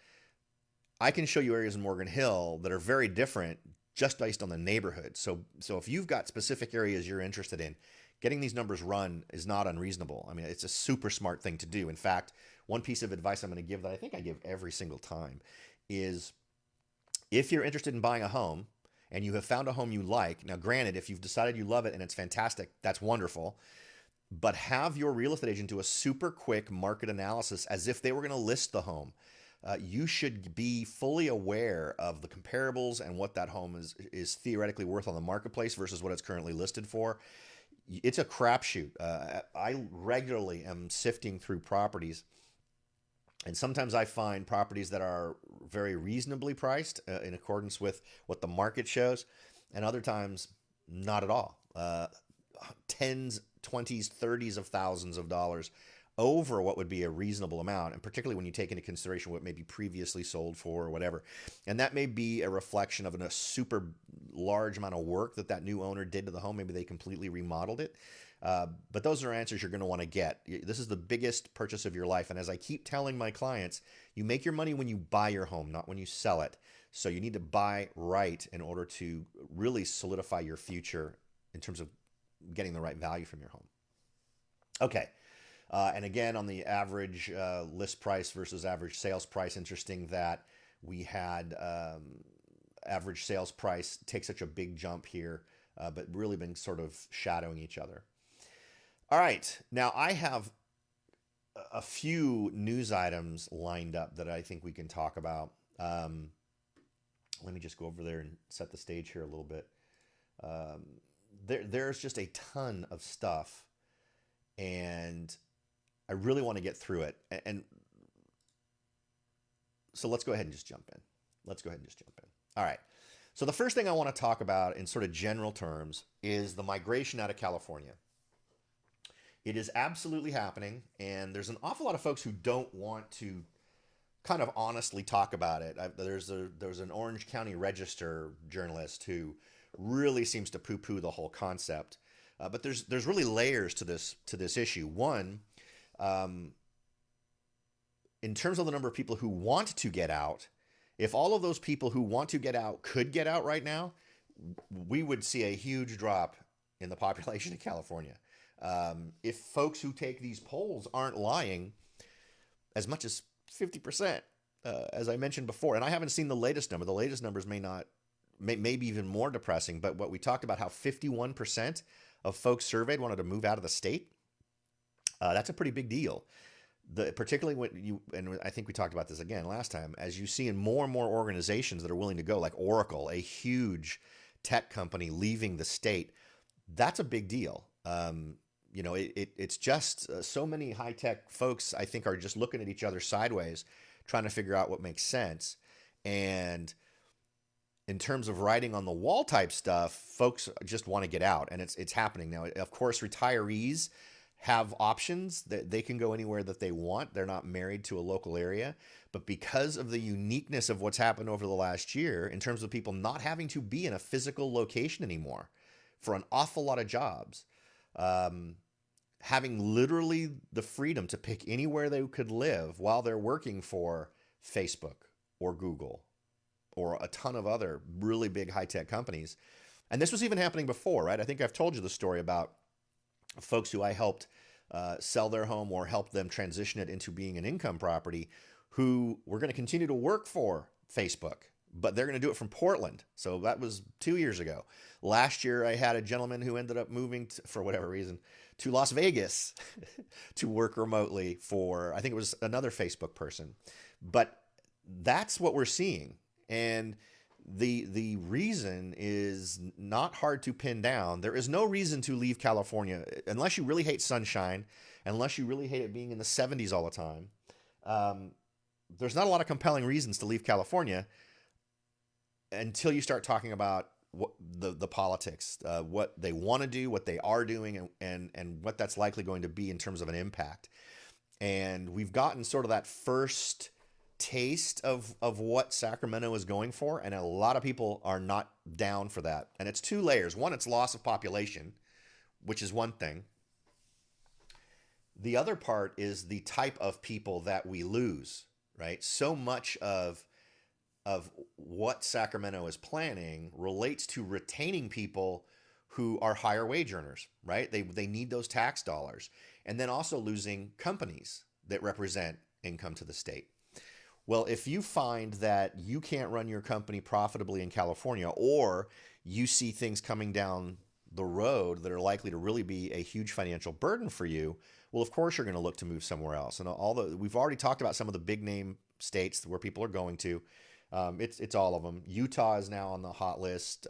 I can show you areas in Morgan Hill that are very different just based on the neighborhood. So if you've got specific areas you're interested in, getting these numbers run is not unreasonable. I mean, it's a super smart thing to do. In fact, one piece of advice I'm going to give that I think I give every single time is, if you're interested in buying a home and you have found a home you like, now granted, if you've decided you love it and it's fantastic, that's wonderful, but have your real estate agent do a super quick market analysis as if they were going to list the home. you should be fully aware of the comparables and what that home is theoretically worth on the marketplace versus what it's currently listed for. It's a crapshoot. I regularly am sifting through properties, and sometimes I find properties that are very reasonably priced in accordance with what the market shows, and other times not at all. Tens, 20s, 30s of thousands of dollars over what would be a reasonable amount, and particularly when you take into consideration what may be previously sold for or whatever. And that may be a reflection of a super large amount of work that new owner did to the home. Maybe they completely remodeled it. But those are answers you're going to want to get. This is the biggest purchase of your life. And as I keep telling my clients, you make your money when you buy your home, not when you sell it. So you need to buy right in order to really solidify your future in terms of getting the right value from your home. Okay. And again, on the average list price versus average sales price, interesting that we had average sales price take such a big jump here, but really been sort of shadowing each other. All right. Now, I have a few news items lined up that I think we can talk about. Let me just go over there and set the stage here a little bit. There's just a ton of stuff, and I really want to get through it. And so let's go ahead and just jump in. All right. So the first thing I want to talk about in sort of general terms is the migration out of California. It is absolutely happening, and there's an awful lot of folks who don't want to kind of honestly talk about it. There's an Orange County Register journalist who really seems to poo-poo the whole concept. But there's really layers to this issue. One, in terms of the number of people who want to get out, if all of those people who want to get out could get out right now, we would see a huge drop in the population of California. If folks who take these polls aren't lying, as much as 50%, as I mentioned before, and I haven't seen the latest number. The latest numbers may be even more depressing, but what we talked about, how 51% of folks surveyed wanted to move out of the state. That's a pretty big deal. Particularly when and I think we talked about this again last time, as you see in more and more organizations that are willing to go, like Oracle, a huge tech company leaving the state, that's a big deal. It's just so many high-tech folks, I think, are just looking at each other sideways, trying to figure out what makes sense. And in terms of writing on the wall type stuff, folks just want to get out, and it's happening now. Of course, retirees have options that they can go anywhere that they want. They're not married to a local area. But because of the uniqueness of what's happened over the last year, in terms of people not having to be in a physical location anymore for an awful lot of jobs, having literally the freedom to pick anywhere they could live while they're working for Facebook or Google or a ton of other really big high-tech companies. And this was even happening before, right? I think I've told you the story about folks who I helped sell their home or help them transition it into being an income property, who were going to continue to work for Facebook, but they're going to do it from Portland. So that was 2 years ago. Last year, I had a gentleman who ended up moving, for whatever reason, to Las Vegas to work remotely for, I think it was another Facebook person. But that's what we're seeing. And the reason is not hard to pin down. There is no reason to leave California unless you really hate sunshine, unless you really hate it being in the 70s all the time. There's not a lot of compelling reasons to leave California until you start talking about what the politics, what they want to do, what they are doing, and what that's likely going to be in terms of an impact. And we've gotten sort of that first taste of what Sacramento is going for, and a lot of people are not down for that. And it's two layers. One, it's loss of population, which is one thing. The other part is the type of people that we lose, right? So much of what Sacramento is planning relates to retaining people who are higher wage earners, right? They need those tax dollars. And then also losing companies that represent income to the state. Well, if you find that you can't run your company profitably in California, or you see things coming down the road that are likely to really be a huge financial burden for you, well, of course you're going to look to move somewhere else. And we've already talked about some of the big name states where people are going to. It's all of them. Utah is now on the hot list.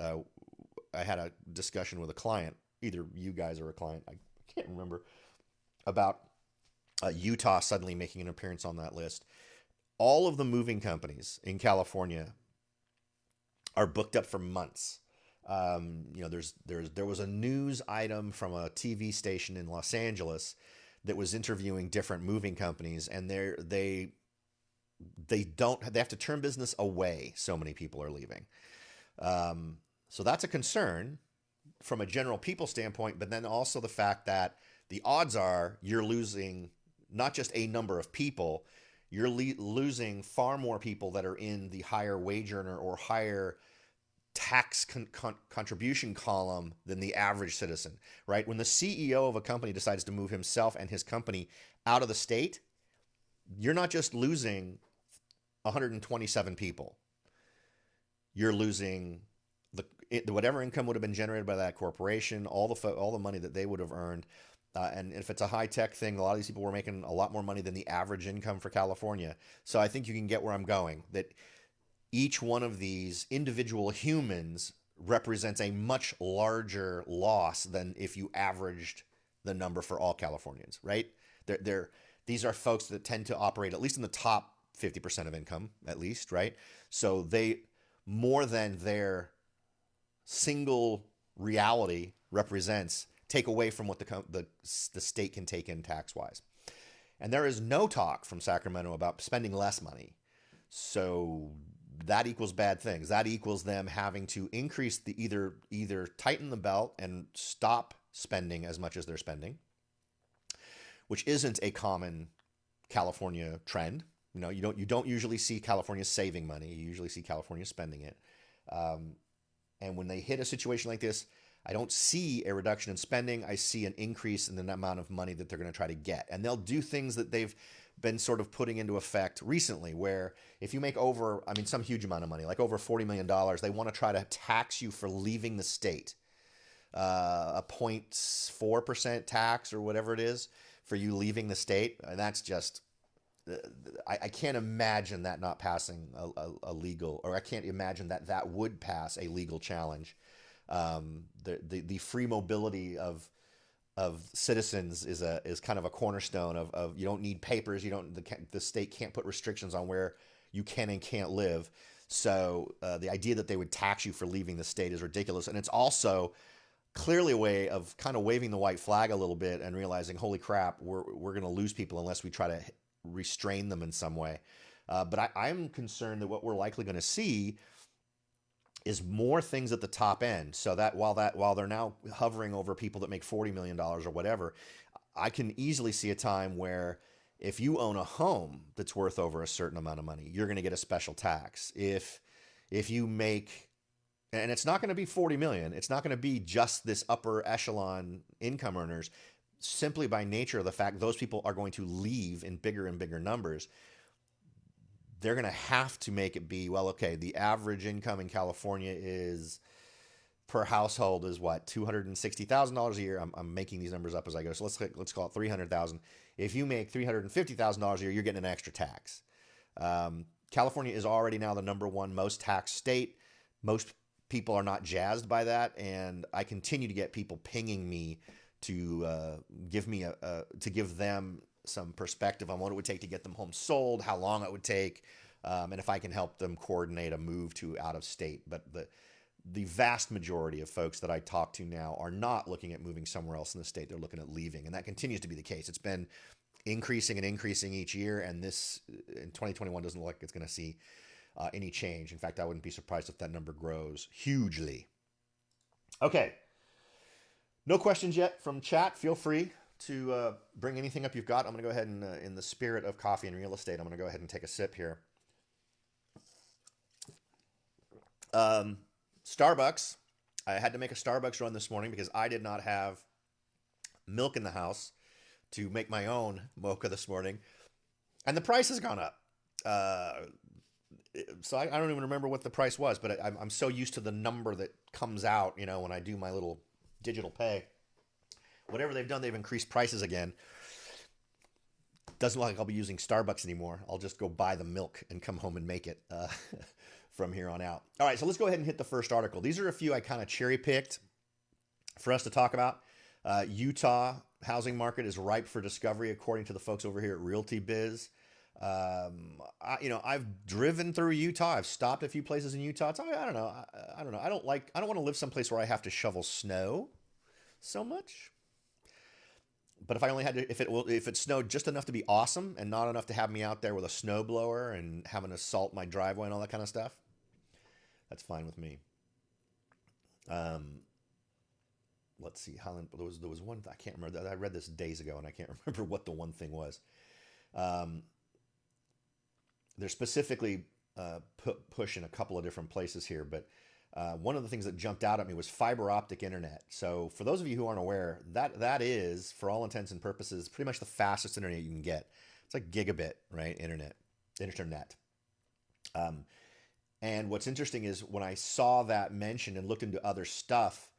I had a discussion with a client, either you guys or a client, I can't remember, about Utah suddenly making an appearance on that list. All of the moving companies in California are booked up for months. There was a news item from a TV station in Los Angeles that was interviewing different moving companies, and they have to turn business away. So many people are leaving. So that's a concern from a general people standpoint, but then also the fact that the odds are you're losing not just a number of people, you're losing far more people that are in the higher wage earner or higher tax contribution column than the average citizen, right? When the CEO of a company decides to move himself and his company out of the state, you're not just losing 127 people. You're losing whatever income would have been generated by that corporation, all the money that they would have earned. And if it's a high-tech thing, a lot of these people were making a lot more money than the average income for California. So I think you can get where I'm going, that each one of these individual humans represents a much larger loss than if you averaged the number for all Californians, right? These are folks that tend to operate at least in the top 50% of income, at least, right? So they, more than their single reality represents, take away from what the state can take in tax-wise. And there is no talk from Sacramento about spending less money. So that equals bad things. That equals them having to increase either tighten the belt and stop spending as much as they're spending, which isn't a common California trend. You don't usually see California saving money. You usually see California spending it. And when they hit a situation like this, I don't see a reduction in spending. I see an increase in the amount of money that they're going to try to get. And they'll do things that they've been sort of putting into effect recently, where if you make some huge amount of money, like over $40 million, they want to try to tax you for leaving the state. A 0.4% tax or whatever it is for you leaving the state. And that's just, I can't imagine that not passing a legal, or I can't imagine that would pass a legal challenge. The free mobility of citizens is kind of a cornerstone of you don't need papers. The state can't put restrictions on where you can and can't live. So the idea that they would tax you for leaving the state is ridiculous. And it's also clearly a way of kind of waving the white flag a little bit and realizing, holy crap, we're going to lose people unless we try to restrain them in some way. But I'm concerned that what we're likely going to see is more things at the top end. So that while they're now hovering over people that make $40 million or whatever, I can easily see a time where if you own a home that's worth over a certain amount of money, you're going to get a special tax. If you make, and it's not going to be 40 million, it's not going to be just this upper echelon income earners, simply by nature of the fact those people are going to leave in bigger and bigger numbers. They're going to have to make it be, well, okay, the average income in California is per household is what, $260,000 a year. I'm making these numbers up as I go. So let's call it $300,000. If you make $350,000 a year, you're getting an extra tax. California is already now the number one most taxed state. Most people are not jazzed by that, and I continue to get people pinging me to give them some perspective on what it would take to get them home sold, how long it would take, and if I can help them coordinate a move to out of state. But the vast majority of folks that I talk to now are not looking at moving somewhere else in the state. They're looking at leaving, and that continues to be the case. It's been increasing and increasing each year, and this in 2021 doesn't look like it's going to see any change. In fact, I wouldn't be surprised if that number grows hugely. Okay. No questions yet from chat. Feel free to bring anything up you've got. I'm going to go ahead and, in the spirit of coffee and real estate, I'm going to go ahead and take a sip here. Starbucks. I had to make a Starbucks run this morning because I did not have milk in the house to make my own mocha this morning. And the price has gone up. So I don't even remember what the price was, but I'm so used to the number that comes out, when I do my little digital pay. Whatever they've done, they've increased prices again. Doesn't look like I'll be using Starbucks anymore. I'll just go buy the milk and come home and make it from here on out. All right, so let's go ahead and hit the first article. These are a few I kind of cherry picked for us to talk about. Utah housing market is ripe for discovery, according to the folks over here at Realty Biz. I've driven through Utah. I've stopped a few places in Utah. I don't know. I don't know. I don't want to live someplace where I have to shovel snow so much. But if I only had to, if it snowed just enough to be awesome and not enough to have me out there with a snow blower and having to salt my driveway and all that kind of stuff, that's fine with me. Um, let's see. Holland. There was one I can't remember. I read this days ago and I can't remember what the one thing was. Um, they're specifically pushing a couple of different places here, but one of the things that jumped out at me was fiber optic internet. So for those of you who aren't aware, that is, for all intents and purposes, pretty much the fastest internet you can get. It's like gigabit, right? Internet. Um, and what's interesting is when I saw that mentioned and looked into other stuff,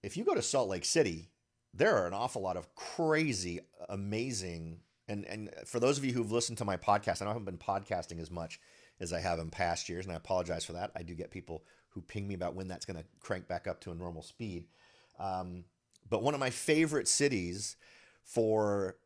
if you go to Salt Lake City, there are an awful lot of crazy, amazing, and for those of you who've listened to my podcast, I haven't been podcasting as much as I have in past years, and I apologize for that. I do get people who ping me about when that's going to crank back up to a normal speed. But one of my favorite cities for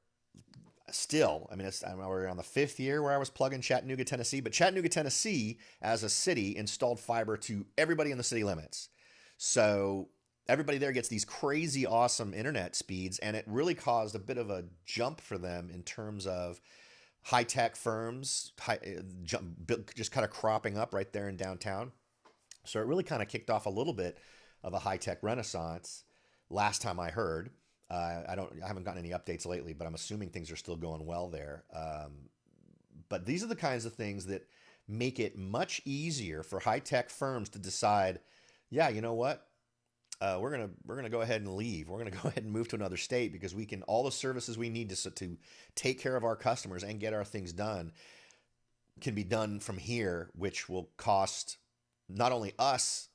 still, I mean, we're on the fifth year where I was plugging Chattanooga, Tennessee, but Chattanooga, Tennessee, as a city, installed fiber to everybody in the city limits. So everybody there gets these crazy awesome internet speeds, and it really caused a bit of a jump for them in terms of high-tech firms just kind of cropping up right there in downtown. So it really kind of kicked off a little bit of a high-tech renaissance last time I heard. I haven't gotten any updates lately, but I'm assuming things are still going well there. But these are the kinds of things that make it much easier for high-tech firms to decide, yeah, you know what? We're gonna go ahead and leave. We're gonna go ahead and move to another state because we can all the services we need to take care of our customers and get our things done can be done from here, which will cost not only us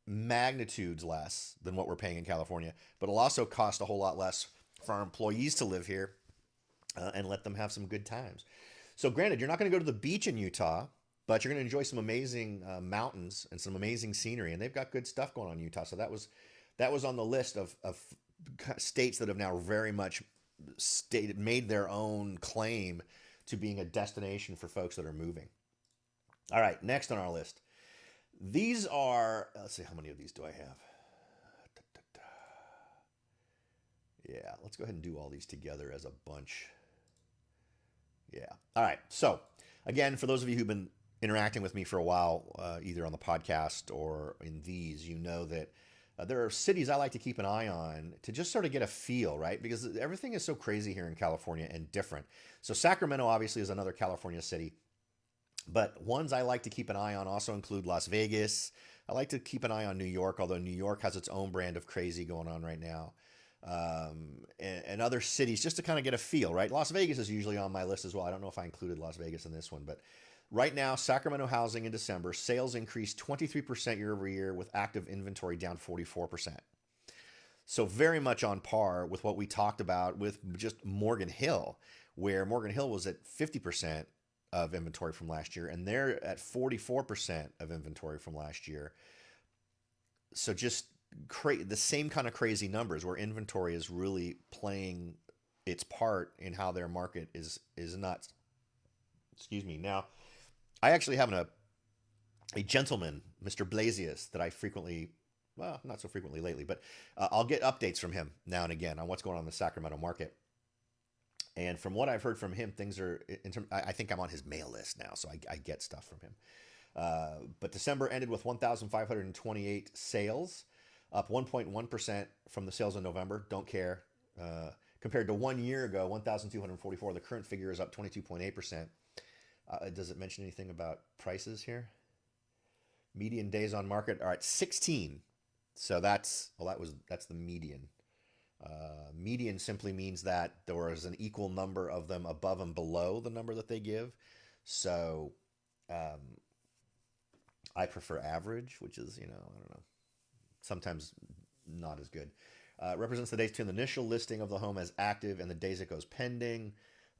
magnitudes less than what we're paying in California, but it'll also cost a whole lot less for our employees to live here and let them have some good times. So granted, you're not going to go to the beach in Utah, but you're going to enjoy some amazing mountains and some amazing scenery, and they've got good stuff going on in Utah. So that was on the list of states that have now very much made their own claim to being a destination for folks that are moving. All right, next on our list. These are, let's see, how many of these do I have? Yeah, let's go ahead and do all these together as a bunch. Yeah. All right. So, again, for those of you who've been interacting with me for a while, either on the podcast or in these, you know that there are cities I like to keep an eye on to just sort of get a feel, right? Because everything is so crazy here in California and different. So Sacramento obviously is another California city. But ones I like to keep an eye on also include Las Vegas. I like to keep an eye on New York, although New York has its own brand of crazy going on right now. And other cities, just to kind of get a feel, right? Las Vegas is usually on my list as well. I don't know if I included Las Vegas in this one, but right now, Sacramento housing in December, sales increased 23% year over year with active inventory down 44%. So very much on par with what we talked about with just Morgan Hill, where Morgan Hill was at 50% of inventory from last year, and they're at 44% of inventory from last year. So just the same kind of crazy numbers where inventory is really playing its part in how their market is nuts. Excuse me. Now, I actually have a gentleman, Mr. Blasius, that I frequently, well, not so frequently lately, but I'll get updates from him now and again on what's going on in the Sacramento market. And from what I've heard from him, things are, I think I'm on his mail list now, so I get stuff from him. But December ended with 1,528 sales, up 1.1% from the sales in November. Don't care. Compared to 1 year ago, 1,244. The current figure is up 22.8%. Does it mention anything about prices here? Median days on market are at 16. So that's the median. Median simply means that there is an equal number of them above and below the number that they give. So I prefer average, which is, I don't know, sometimes not as good. Represents the days between the initial listing of the home as active and the days it goes pending.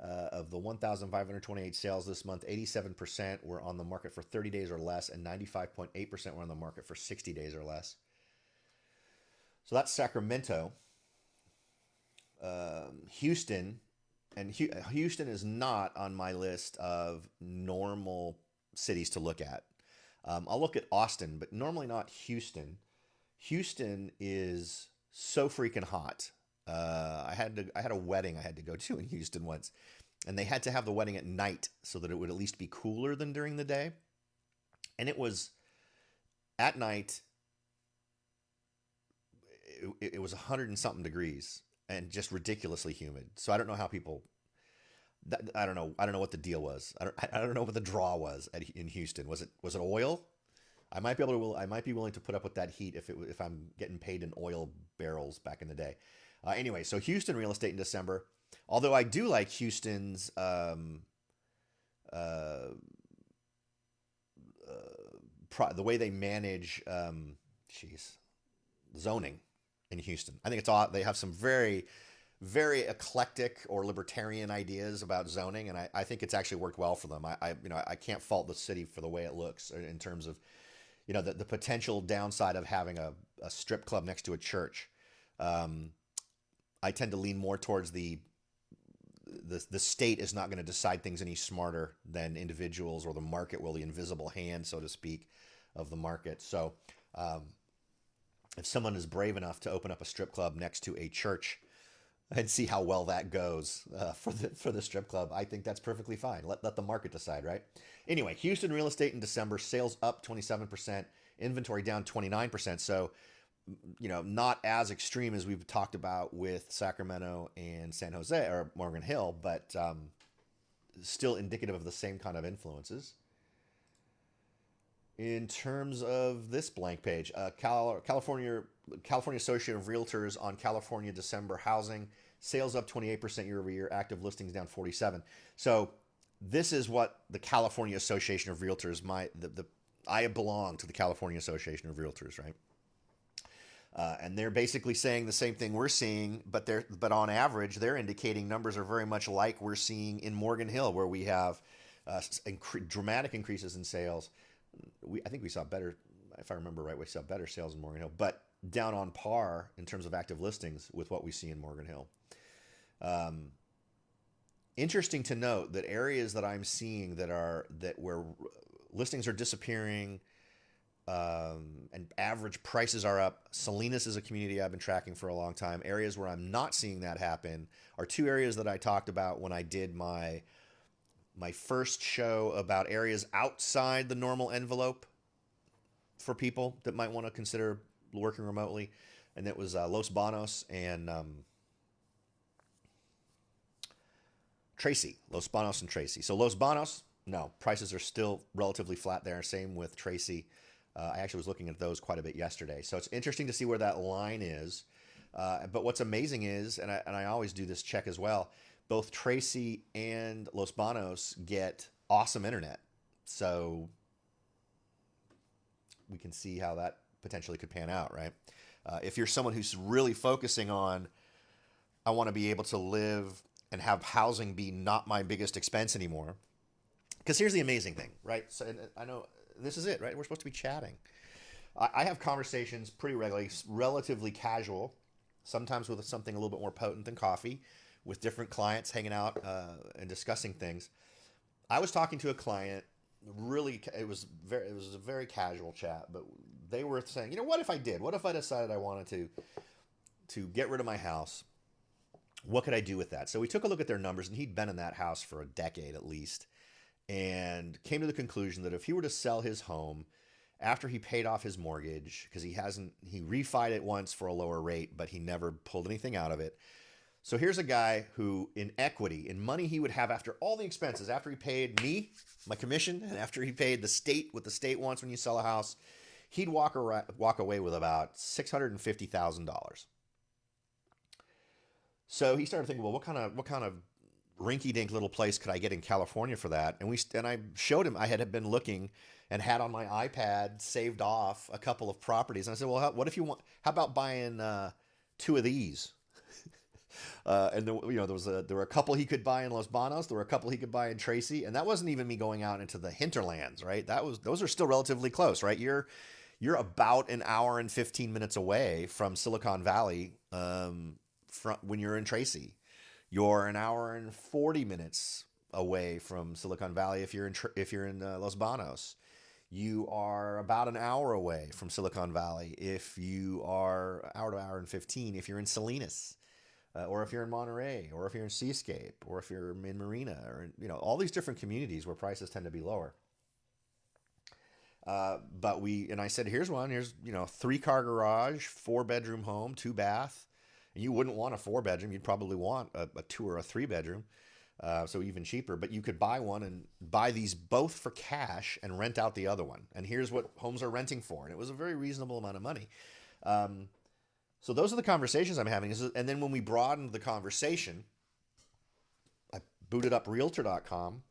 Of the 1,528 sales this month, 87% were on the market for 30 days or less, and 95.8% were on the market for 60 days or less. So that's Sacramento. Houston, and Houston is not on my list of normal cities to look at. I'll look at Austin, but normally not Houston. Houston is so freaking hot. I had a wedding I had to go to in Houston once, and they had to have the wedding at night so that it would at least be cooler than during the day. And it was at night. It was 100 and something degrees and just ridiculously humid. So I don't know how people. I don't know. I don't know what the deal was. I don't know what the draw was in Houston. Was it oil? I might be willing to put up with that heat if I'm getting paid in oil barrels back in the day. Anyway, so Houston real estate in December. Although I do like Houston's the way they manage zoning in Houston. I think it's all they have some very very eclectic or libertarian ideas about zoning, and I think it's actually worked well for them. I can't fault the city for the way it looks in terms of the potential downside of having a strip club next to a church. I tend to lean more towards the state is not going to decide things any smarter than individuals, or the market will, the invisible hand, so to speak, of the market. So if someone is brave enough to open up a strip club next to a church and see how well that goes for the strip club, I think that's perfectly fine. Let the market decide, right? Anyway, Houston real estate in December, sales up 27%, inventory down 29%. So, not as extreme as we've talked about with Sacramento and San Jose or Morgan Hill, but still indicative of the same kind of influences. In terms of this blank page, California Association of Realtors on California December housing, sales up 28% year over year, active listings down 47. So this is what the California Association of Realtors, I belong to the California Association of Realtors, right? And they're basically saying the same thing we're seeing, but on average, they're indicating numbers are very much like we're seeing in Morgan Hill, where we have dramatic increases in sales. I think we saw better, if I remember right, we saw better sales in Morgan Hill, but down on par in terms of active listings with what we see in Morgan Hill. Interesting to note that areas that I'm seeing where listings are disappearing, and average prices are up. Salinas is a community I've been tracking for a long time. Areas where I'm not seeing that happen are two areas that I talked about when I did my first show about areas outside the normal envelope for people that might want to consider working remotely. And that was Los Banos and Tracy. Los Banos and Tracy. So Los Banos, no, prices are still relatively flat there. Same with Tracy. I actually was looking at those quite a bit yesterday. So it's interesting to see where that line is. But what's amazing is, and I always do this check as well, both Tracy and Los Banos get awesome internet. So we can see how that potentially could pan out, right? If you're someone who's really focusing on, I want to be able to live and have housing be not my biggest expense anymore. Because here's the amazing thing, right? So I know this is it, right? We're supposed to be chatting. I have conversations pretty regularly, relatively casual, sometimes with something a little bit more potent than coffee, with different clients hanging out and discussing things. I was talking to a client. Really, it was a very casual chat, but they were saying, what if I did? What if I decided I wanted to get rid of my house? What could I do with that? So we took a look at their numbers, and he'd been in that house for a decade at least, and came to the conclusion that if he were to sell his home after he paid off his mortgage, because he refied it once for a lower rate, but he never pulled anything out of it. So here's a guy who, in equity, in money he would have after all the expenses, after he paid me, my commission, and after he paid the state, what the state wants when you sell a house, he'd walk away with about $650,000. So he started thinking, well, what kind of rinky-dink little place could I get in California for that? And I showed him, I had been looking and had on my iPad saved off a couple of properties. And I said, well, how about buying two of these? And there were a couple he could buy in Los Banos. There were a couple he could buy in Tracy, and that wasn't even me going out into the hinterlands, right? Those are still relatively close, right? You're about an hour and 15 minutes away from Silicon Valley, from when you're in Tracy. You're an hour and 40 minutes away from Silicon Valley if you're in Los Banos. You are about an hour away from Silicon Valley if you are hour to hour and 15 if you're in Salinas, or if you're in Monterey, or if you're in Seascape, or if you're in Marina, or all these different communities where prices tend to be lower. And I said, here's one. Here's 3-car garage, 4-bedroom home, 2 bath. And you wouldn't want a 4-bedroom. You'd probably want a 2 or a 3-bedroom. So even cheaper, but you could buy one and buy these both for cash and rent out the other one. And here's what homes are renting for. And it was a very reasonable amount of money. So those are the conversations I'm having. And then when we broadened the conversation, I booted up realtor.com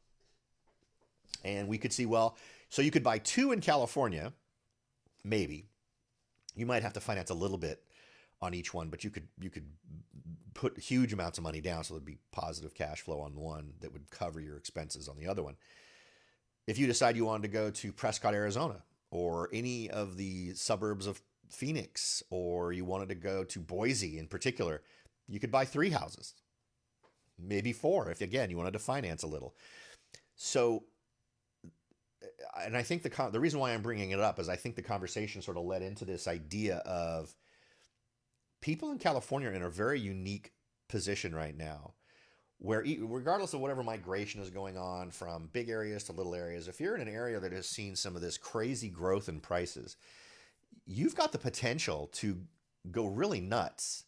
and we could see, well, so you could buy 2 in California, maybe. You might have to finance a little bit on each one, but you could put huge amounts of money down, so there'd be positive cash flow on one that would cover your expenses on the other one. If you decide you wanted to go to Prescott, Arizona, or any of the suburbs of Phoenix, or you wanted to go to Boise in particular, you could buy 3 houses, maybe 4, if again you wanted to finance a little. So, and I think the reason why I'm bringing it up is I think the conversation sort of led into this idea of people in California are in a very unique position right now where, regardless of whatever migration is going on from big areas to little areas, if you're in an area that has seen some of this crazy growth in prices, you've got the potential to go really nuts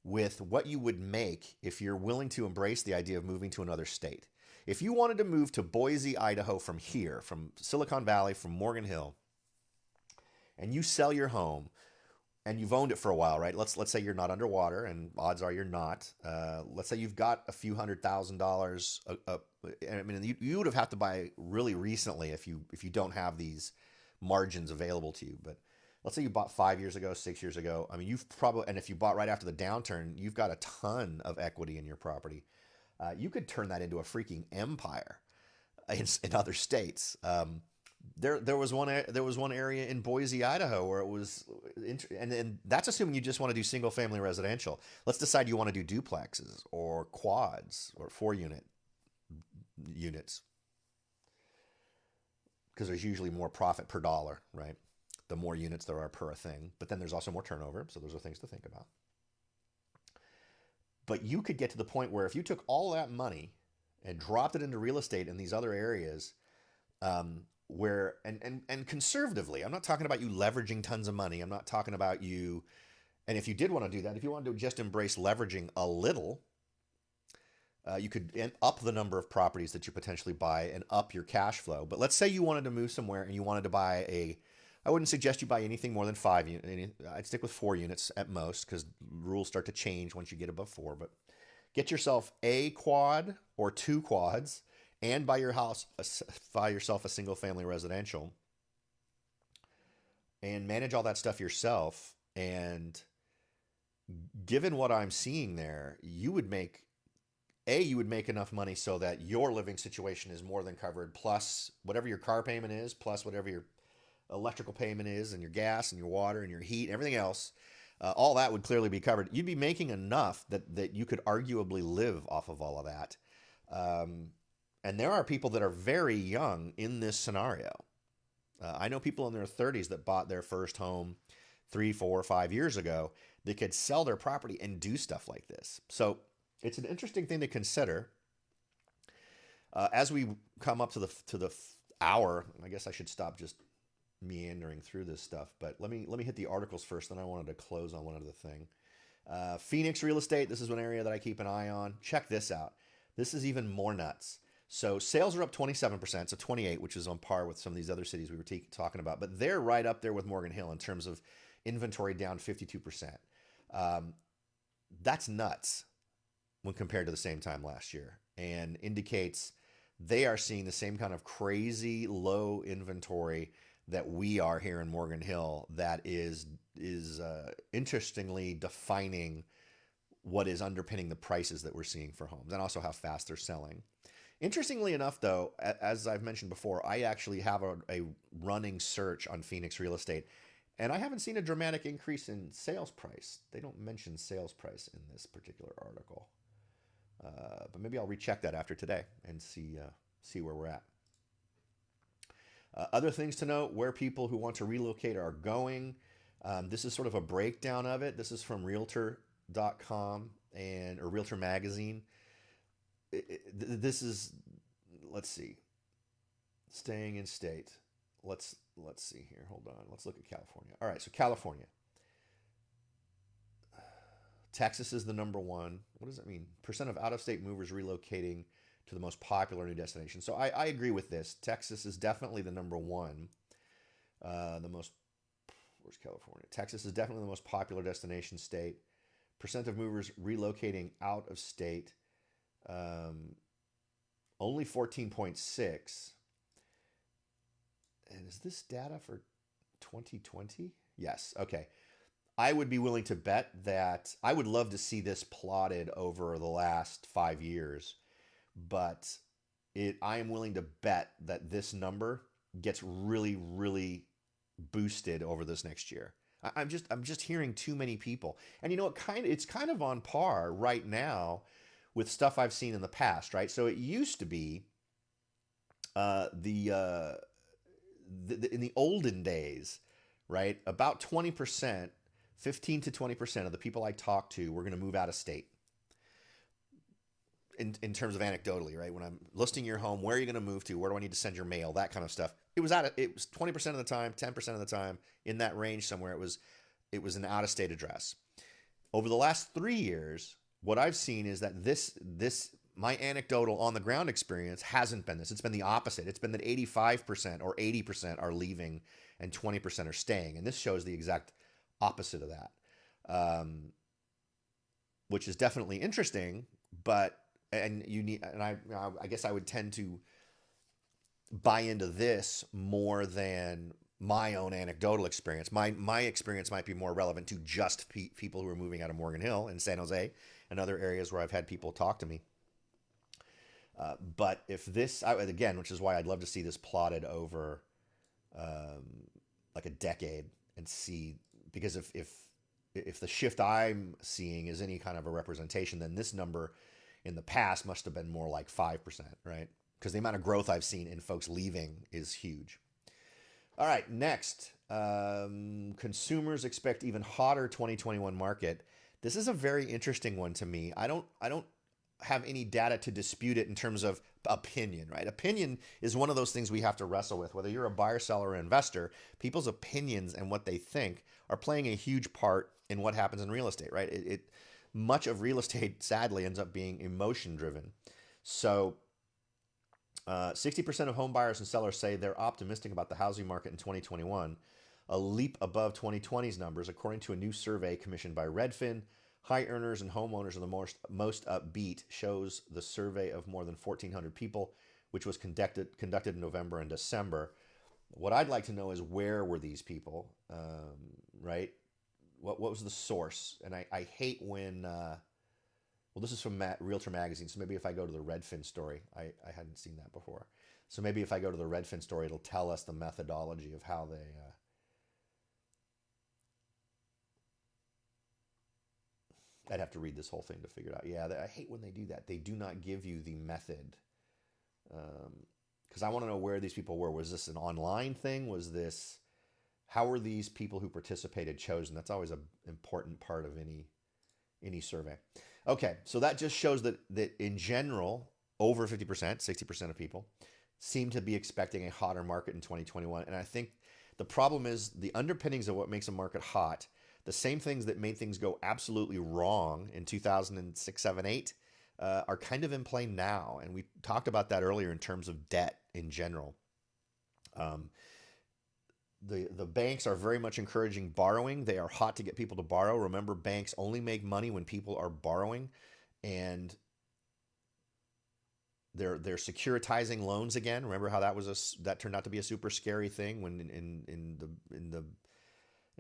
with what you would make if you're willing to embrace the idea of moving to another state. If you wanted to move to Boise, Idaho from here, from Silicon Valley, from Morgan Hill, and you sell your home, and you've owned it for a while, right? Let's say you're not underwater, and odds are you're not. Let's say you've got a few $100,000. I mean, you would have had to buy really recently if you don't have these margins available to you. But let's say you bought 5 years ago, 6 years ago. I mean, and if you bought right after the downturn, you've got a ton of equity in your property. You could turn that into a freaking empire in other states. There was one area in Boise, Idaho, where it was, and that's assuming you just want to do single family residential. Let's decide you want to do duplexes or quads or 4-unit units, because there's usually more profit per dollar, right? The more units there are per thing, but then there's also more turnover, so those are things to think about. But you could get to the point where if you took all that money and dropped it into real estate in these other areas, where and conservatively, I'm not talking about you leveraging tons of money. I'm not talking about you, and if you did want to do that, if you wanted to just embrace leveraging a little, you could up the number of properties that you potentially buy and up your cash flow. But let's say you wanted to move somewhere and you wanted to buy I wouldn't suggest you buy anything more than 5 units. I'd stick with 4 units at most, because rules start to change once you get above 4. But get yourself a quad or 2 quads, and buy yourself a single family residential, and manage all that stuff yourself. And given what I'm seeing there, you would make enough money so that your living situation is more than covered, plus whatever your car payment is, plus whatever your electrical payment is, and your gas and your water and your heat and everything else. All that would clearly be covered. You'd be making enough that you could arguably live off of all of that. And there are people that are very young in this scenario. I know people in their 30s that bought their first home 3, 4, 5 years ago. They could sell their property and do stuff like this. So it's an interesting thing to consider. As we come up to the hour, I guess I should stop just meandering through this stuff. But let me hit the articles first. Then I wanted to close on one other thing. Phoenix real estate. This is one area that I keep an eye on. Check this out. This is even more nuts. So sales are up 27%, so 28, which is on par with some of these other cities we were talking about. But they're right up there with Morgan Hill in terms of inventory down 52%. That's nuts when compared to the same time last year, and indicates they are seeing the same kind of crazy low inventory that we are here in Morgan Hill. That is interestingly defining what is underpinning the prices that we're seeing for homes and also how fast they're selling. Interestingly enough, though, as I've mentioned before, I actually have a running search on Phoenix real estate, and I haven't seen a dramatic increase in sales price. They don't mention sales price in this particular article, but maybe I'll recheck that after today and see where we're at. Other things to note: where people who want to relocate are going. This is sort of a breakdown of it. This is from Realtor.com or Realtor Magazine. This is, let's see, staying in state. Let's see here. Hold on. Let's look at California. All right, so California. Texas is the number one. What does that mean? Percent of out-of-state movers relocating to the most popular new destination. So I agree with this. Texas is definitely the number one. Where's California? Texas is definitely the most popular destination state. Percent of movers relocating out of state. Only 14.6. And is this data for 2020? Yes. Okay. I would be willing to bet that I would love to see this plotted over the last 5 years, but I am willing to bet that this number gets really, really boosted over this next year. I'm just hearing too many people, and it's kind of on par right now with stuff I've seen in the past, right? So it used to be in the olden days, right? About 20%, 15 to 20% of the people I talked to were going to move out of state. In terms of anecdotally, right? When I'm listing your home, where are you going to move to? Where do I need to send your mail? That kind of stuff. It was 20% of the time, 10% of the time, in that range somewhere. It was an out of state address. Over the last 3 years, what I've seen is that this my anecdotal on the ground experience hasn't been this. It's been the opposite. It's been that 85% or 80% are leaving and 20% are staying, and this shows the exact opposite of that, which is definitely interesting. But I guess I would tend to buy into this more than my own anecdotal experience. My experience might be more relevant to just people who are moving out of Morgan Hill and San Jose and other areas where I've had people talk to me. But if this, again, which is why I'd love to see this plotted over like a decade and see, because if the shift I'm seeing is any kind of a representation, then this number in the past must have been more like 5%, right? Because the amount of growth I've seen in folks leaving is huge. All right, next, consumers expect even hotter 2021 market. This is a very interesting one to me. I don't have any data to dispute it in terms of opinion, right? Opinion is one of those things we have to wrestle with. Whether you're a buyer, seller, or investor, people's opinions and what they think are playing a huge part in what happens in real estate, right? Much of real estate, sadly, ends up being emotion driven. So 60% of home buyers and sellers say they're optimistic about the housing market in 2021, a leap above 2020's numbers, according to a new survey commissioned by Redfin. High earners and homeowners are the most upbeat, shows the survey of more than 1,400 people, which was conducted in November and December. What I'd like to know is, where were these people, right? What was the source? And I hate when, well, this is from Realtor Magazine, so maybe if I go to the Redfin story, I hadn't seen that before. So maybe if I go to the Redfin story, it'll tell us the methodology of how they... I'd have to read this whole thing to figure it out. Yeah, I hate when they do that. They do not give you the method. Because I want to know where these people were. Was this an online thing? How were these people who participated chosen? That's always an important part of any survey. Okay, so that just shows that in general, over 50%, 60% of people seem to be expecting a hotter market in 2021. And I think the problem is the underpinnings of what makes a market hot. The same things that made things go absolutely wrong in 2006, 7, 8 are kind of in play now. And we talked about that earlier in terms of debt in general. The banks are very much encouraging borrowing. They are hot to get people to borrow. Remember, banks only make money when people are borrowing, and they're securitizing loans again. Remember how that turned out to be a super scary thing when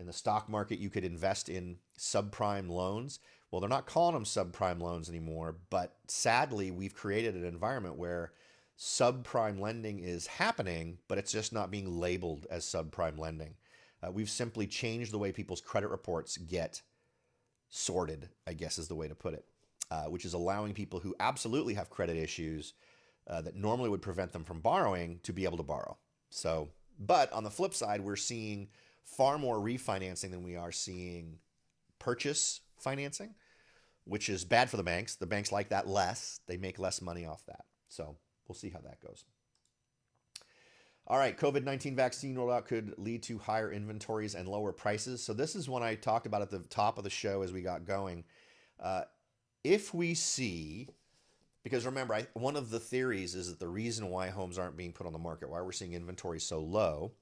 in the stock market you could invest in subprime loans. Well, they're not calling them subprime loans anymore, but sadly, we've created an environment where subprime lending is happening, but it's just not being labeled as subprime lending. We've simply changed the way people's credit reports get sorted, I guess is the way to put it, which is allowing people who absolutely have credit issues that normally would prevent them from borrowing to be able to borrow. So, but on the flip side, we're seeing far more refinancing than we are seeing purchase financing, which is bad for the banks. The banks like that less. They make less money off that. So we'll see how that goes. All right, COVID-19 vaccine rollout could lead to higher inventories and lower prices. So this is one I talked about at the top of the show as we got going. If we see, because remember, one of the theories is that the reason why homes aren't being put on the market, why we're seeing inventory so low,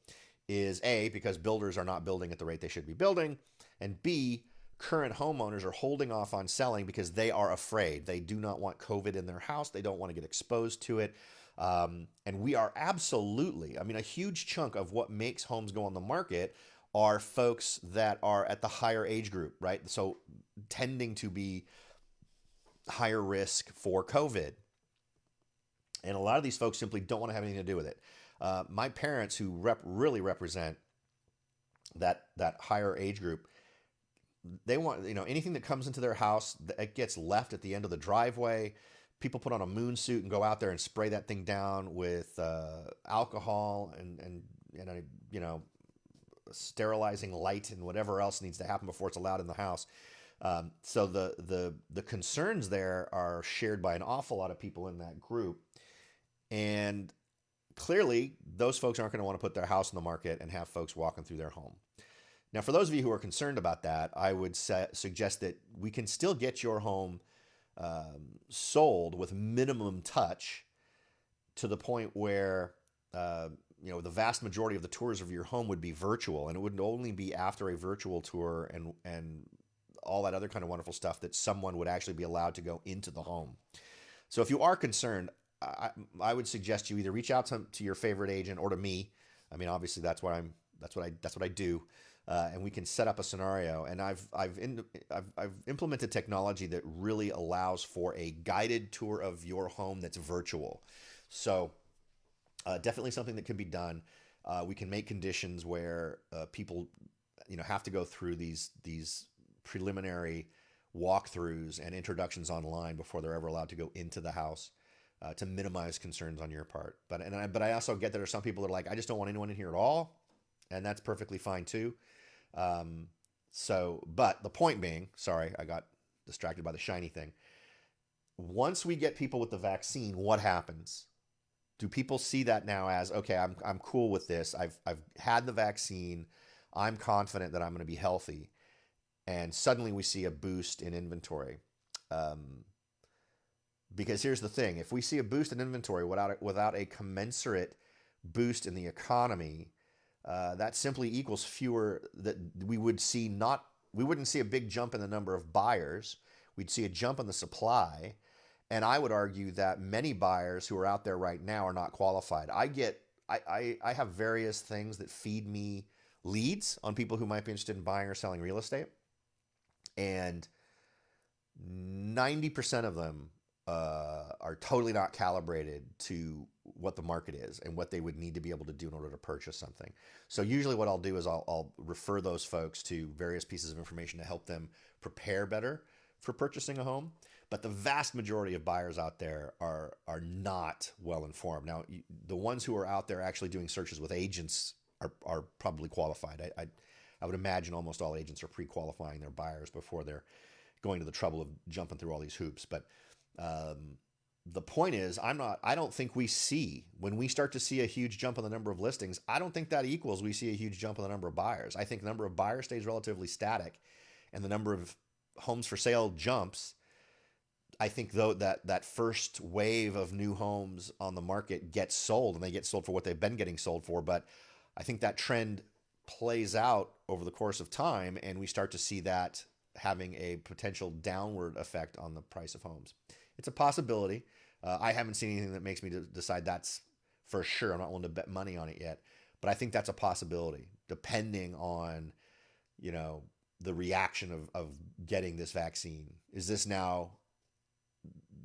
is A, because builders are not building at the rate they should be building, and B, current homeowners are holding off on selling because they are afraid. They do not want COVID in their house. They don't want to get exposed to it. And we are absolutely, I mean, a huge chunk of what makes homes go on the market are folks that are at the higher age group, right? So tending to be higher risk for COVID. And a lot of these folks simply don't want to have anything to do with it. My parents, who really represent that higher age group, they want, anything that comes into their house, it gets left at the end of the driveway. People put on a moon suit and go out there and spray that thing down with alcohol and sterilizing light and whatever else needs to happen before it's allowed in the house. So the concerns there are shared by an awful lot of people in that group. And clearly, those folks aren't going to want to put their house in the market and have folks walking through their home. Now, for those of you who are concerned about that, I would suggest that we can still get your home sold with minimum touch to the point where the vast majority of the tours of your home would be virtual, and it would only be after a virtual tour and all that other kind of wonderful stuff that someone would actually be allowed to go into the home. So if you are concerned, I would suggest you either reach out to your favorite agent or to me. I mean, obviously that's what I do. And we can set up a scenario. And I've implemented technology that really allows for a guided tour of your home that's virtual. So definitely something that can be done. We can make conditions where people have to go through these preliminary walkthroughs and introductions online before they're ever allowed to go into the house, to minimize concerns on your part. But I also get that there are some people that are like, I just don't want anyone in here at all, and that's perfectly fine too. But the point being, sorry, I got distracted by the shiny thing. Once we get people with the vaccine, what happens? Do people see that now as, okay, I'm cool with this. I've had the vaccine. I'm confident that I'm going to be healthy. And suddenly we see a boost in inventory. Because here's the thing, if we see a boost in inventory without a commensurate boost in the economy, that simply equals fewer that we wouldn't see a big jump in the number of buyers. We'd see a jump in the supply. And I would argue that many buyers who are out there right now are not qualified. I have various things that feed me leads on people who might be interested in buying or selling real estate. And 90% of them are totally not calibrated to what the market is and what they would need to be able to do in order to purchase something. So usually what I'll do is I'll refer those folks to various pieces of information to help them prepare better for purchasing a home. But the vast majority of buyers out there are not well informed. Now, the ones who are out there actually doing searches with agents are probably qualified. I would imagine almost all agents are pre-qualifying their buyers before they're going to the trouble of jumping through all these hoops. But the point is, I don't think when we start to see a huge jump in the number of listings, I don't think that equals we see a huge jump in the number of buyers. I think the number of buyers stays relatively static and the number of homes for sale jumps. I think though that first wave of new homes on the market gets sold, and they get sold for what they've been getting sold for. But I think that trend plays out over the course of time, and we start to see that having a potential downward effect on the price of homes. It's a possibility. I haven't seen anything that makes me decide that's for sure. I'm not willing to bet money on it yet, but I think that's a possibility, depending on, the reaction of getting this vaccine? Is this now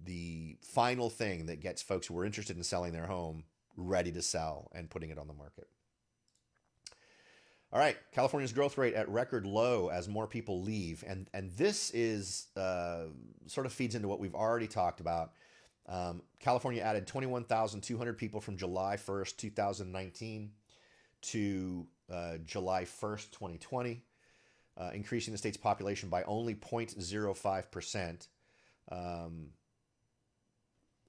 the final thing that gets folks who are interested in selling their home ready to sell and putting it on the market? All right, California's growth rate at record low as more people leave, and this is sort of feeds into what we've already talked about. California added 21,200 people from July 1st, 2019 to July 1st, 2020, increasing the state's population by only 0.05%.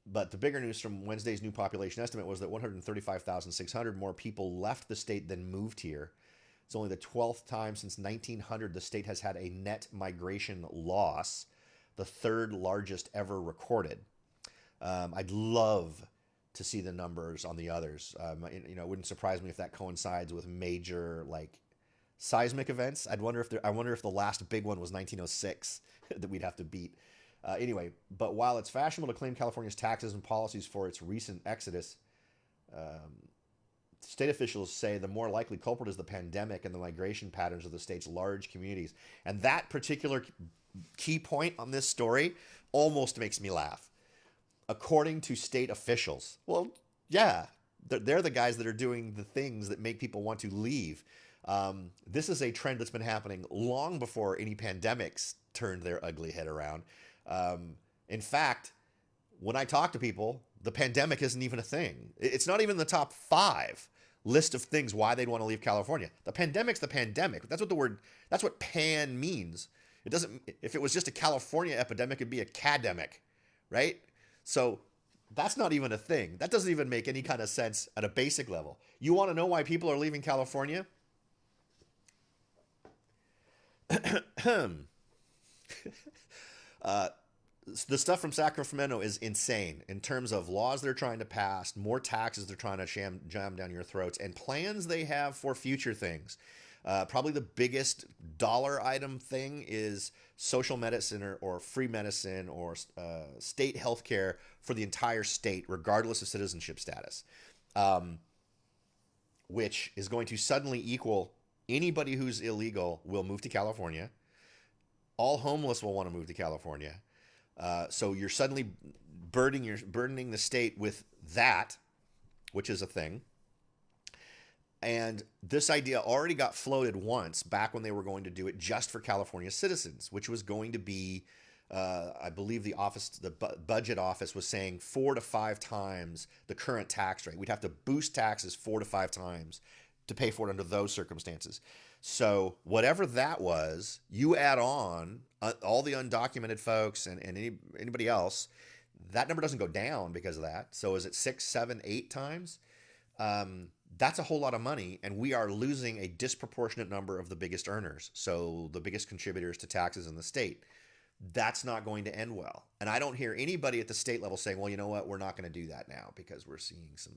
But the bigger news from Wednesday's new population estimate was that 135,600 more people left the state than moved here. It's only the 12th time since 1900 the state has had a net migration loss, the third largest ever recorded. I'd love to see the numbers on the others. It wouldn't surprise me if that coincides with major like seismic events. I wonder if the last big one was 1906 that we'd have to beat. Anyway, but while it's fashionable to claim California's taxes and policies for its recent exodus, state officials say the more likely culprit is the pandemic and the migration patterns of the state's large communities. And that particular key point on this story almost makes me laugh. According to state officials, well, yeah, they're the guys that are doing the things that make people want to leave. This is a trend that's been happening long before any pandemics turned their ugly head around. In fact, when I talk to people, the pandemic isn't even a thing. It's not even the top 5 list of things why they'd want to leave California. The pandemic's the pandemic. That's what pan means. It doesn't, if it was just a California epidemic, it'd be a cademic, right? So that's not even a thing. That doesn't even make any kind of sense at a basic level. You want to know why people are leaving California? The stuff from Sacramento is insane in terms of laws they're trying to pass, more taxes they're trying to jam down your throats, and plans they have for future things. Probably the biggest dollar item thing is social medicine or free medicine or state health care for the entire state, regardless of citizenship status, which is going to suddenly equal anybody who's illegal will move to California. All homeless will want to move to California. So you're suddenly burdening the state with that, which is a thing. And this idea already got floated once back when they were going to do it just for California citizens, which was going to be, I believe the budget office was saying 4 to 5 times the current tax rate. We'd have to boost taxes 4 to 5 times to pay for it under those circumstances. So whatever that was, you add on all the undocumented folks and anybody else, that number doesn't go down because of that. So is it 6, 7, 8 times? That's a whole lot of money, and we are losing a disproportionate number of the biggest earners, so the biggest contributors to taxes in the state. That's not going to end well. And I don't hear anybody at the state level saying, well, you know what, we're not going to do that now because we're seeing some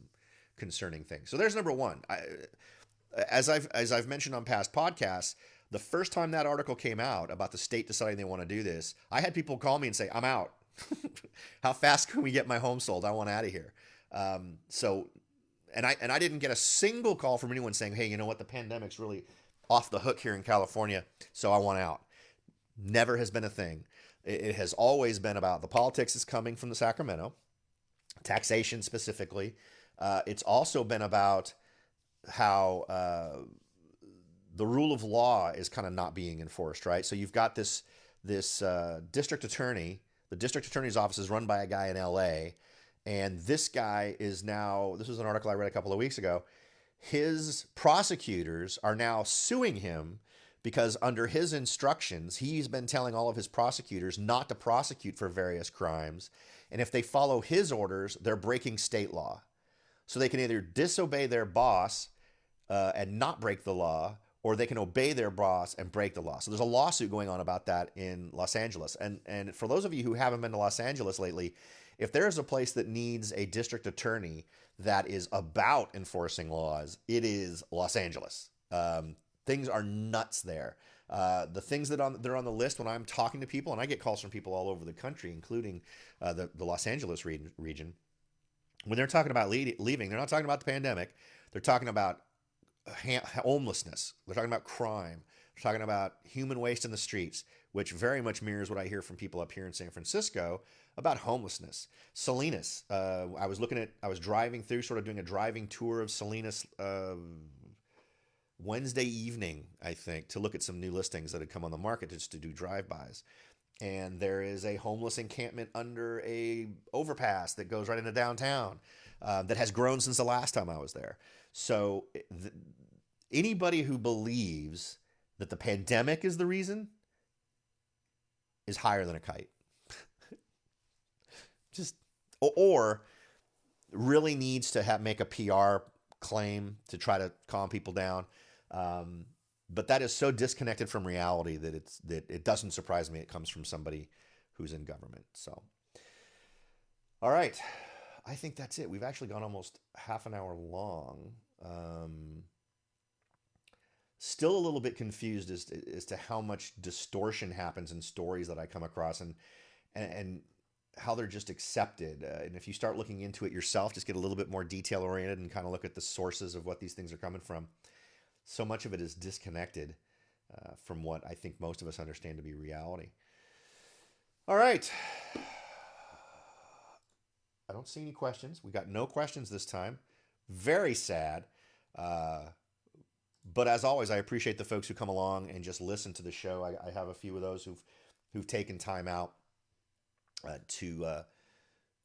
concerning things. So there's number one. As I've mentioned on past podcasts, the first time that article came out about the state deciding they want to do this, I had people call me and say, I'm out. How fast can we get my home sold? I want out of here. And I didn't get a single call from anyone saying, hey, you know what, the pandemic's really off the hook here in California, so I want out. Never has been a thing. It has always been about the politics is coming from the Sacramento, taxation specifically. It's also been about how the rule of law is kind of not being enforced, right? So you've got this district attorney. The district attorney's office is run by a guy in L.A., and this guy is now, this was an article I read a couple of weeks ago, his prosecutors are now suing him because under his instructions, he's been telling all of his prosecutors not to prosecute for various crimes. And if they follow his orders, they're breaking state law. So they can either disobey their boss and not break the law, or they can obey their boss and break the law. So there's a lawsuit going on about that in Los Angeles. And for those of you who haven't been to Los Angeles lately, if there's a place that needs a district attorney that is about enforcing laws, it is Los Angeles. Things are nuts there. The things that they're on the list when I'm talking to people, and I get calls from people all over the country, including the Los Angeles region, when they're talking about leaving, they're not talking about the pandemic. They're talking about homelessness. They're talking about crime. We're talking about human waste in the streets, which very much mirrors what I hear from people up here in San Francisco about homelessness. Salinas. I was driving through, sort of doing a driving tour of Salinas Wednesday evening, I think, to look at some new listings that had come on the market just to do drive-bys. And there is a homeless encampment under a overpass that goes right into downtown that has grown since the last time I was there. So anybody who believes that the pandemic is the reason is higher than a kite. Just or really needs to make a PR claim to try to calm people down. But that is so disconnected from reality that it doesn't surprise me it comes from somebody who's in government. So, all right, I think that's it. We've actually gone almost half an hour long. Still a little bit confused as to how much distortion happens in stories that I come across and how they're just accepted. And if you start looking into it yourself, just get a little bit more detail oriented and kind of look at the sources of what these things are coming from. So much of it is disconnected from what I think most of us understand to be reality. All right. I don't see any questions. We got no questions this time. Very sad. But as always, I appreciate the folks who come along and just listen to the show. I have a few of those who've taken time out to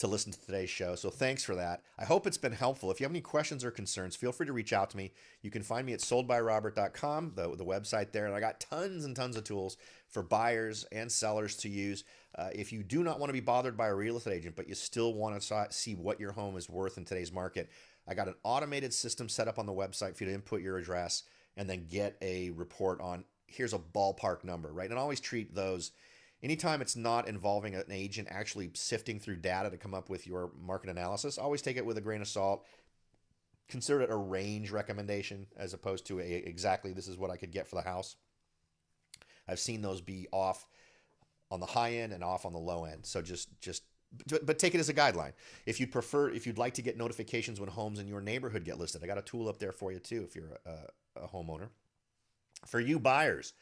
listen to today's show. So thanks for that. I hope it's been helpful. If you have any questions or concerns, feel free to reach out to me. You can find me at soldbyrobert.com, the website there. And I got tons and tons of tools for buyers and sellers to use. If you do not want to be bothered by a real estate agent, but you still want to see what your home is worth in today's market, I got an automated system set up on the website for you to input your address and then get a report on, here's a ballpark number, right? And I always treat those, anytime it's not involving an agent actually sifting through data to come up with your market analysis, always take it with a grain of salt. Consider it a range recommendation as opposed to exactly this is what I could get for the house. I've seen those be off on the high end and off on the low end. So but take it as a guideline. If you'd like to get notifications when homes in your neighborhood get listed, I got a tool up there for you too if you're a homeowner. For you buyers,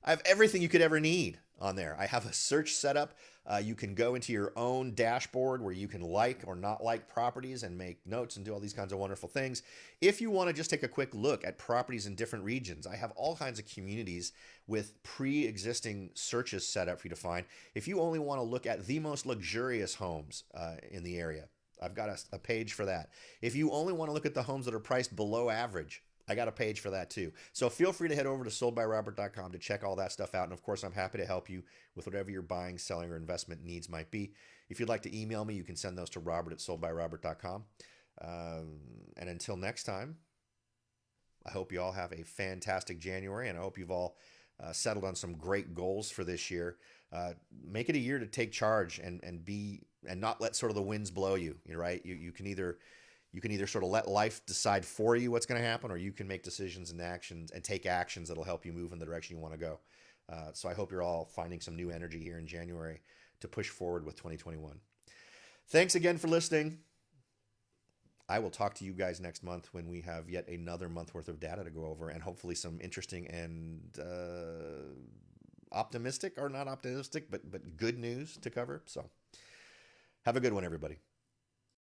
I have everything you could ever need on there. I have a search set up. You can go into your own dashboard where you can like or not like properties and make notes and do all these kinds of wonderful things. If you want to just take a quick look at properties in different regions, I have all kinds of communities with pre-existing searches set up for you to find. If you only want to look at the most luxurious homes in the area, I've got a page for that. If you only want to look at the homes that are priced below average, I got a page for that too. So feel free to head over to soldbyrobert.com to check all that stuff out. And of course, I'm happy to help you with whatever your buying, selling, or investment needs might be. If you'd like to email me, you can send those to robert@soldbyrobert.com. And until next time, I hope you all have a fantastic January, and I hope you've all settled on some great goals for this year. Make it a year to take charge and not let sort of the winds blow you. You're right. You can either sort of let life decide for you what's going to happen, or you can make decisions and actions and take actions that'll help you move in the direction you want to go. So I hope you're all finding some new energy here in January to push forward with 2021. Thanks again for listening. I will talk to you guys next month when we have yet another month worth of data to go over and hopefully some interesting and optimistic, or not optimistic, but good news to cover. So have a good one, everybody.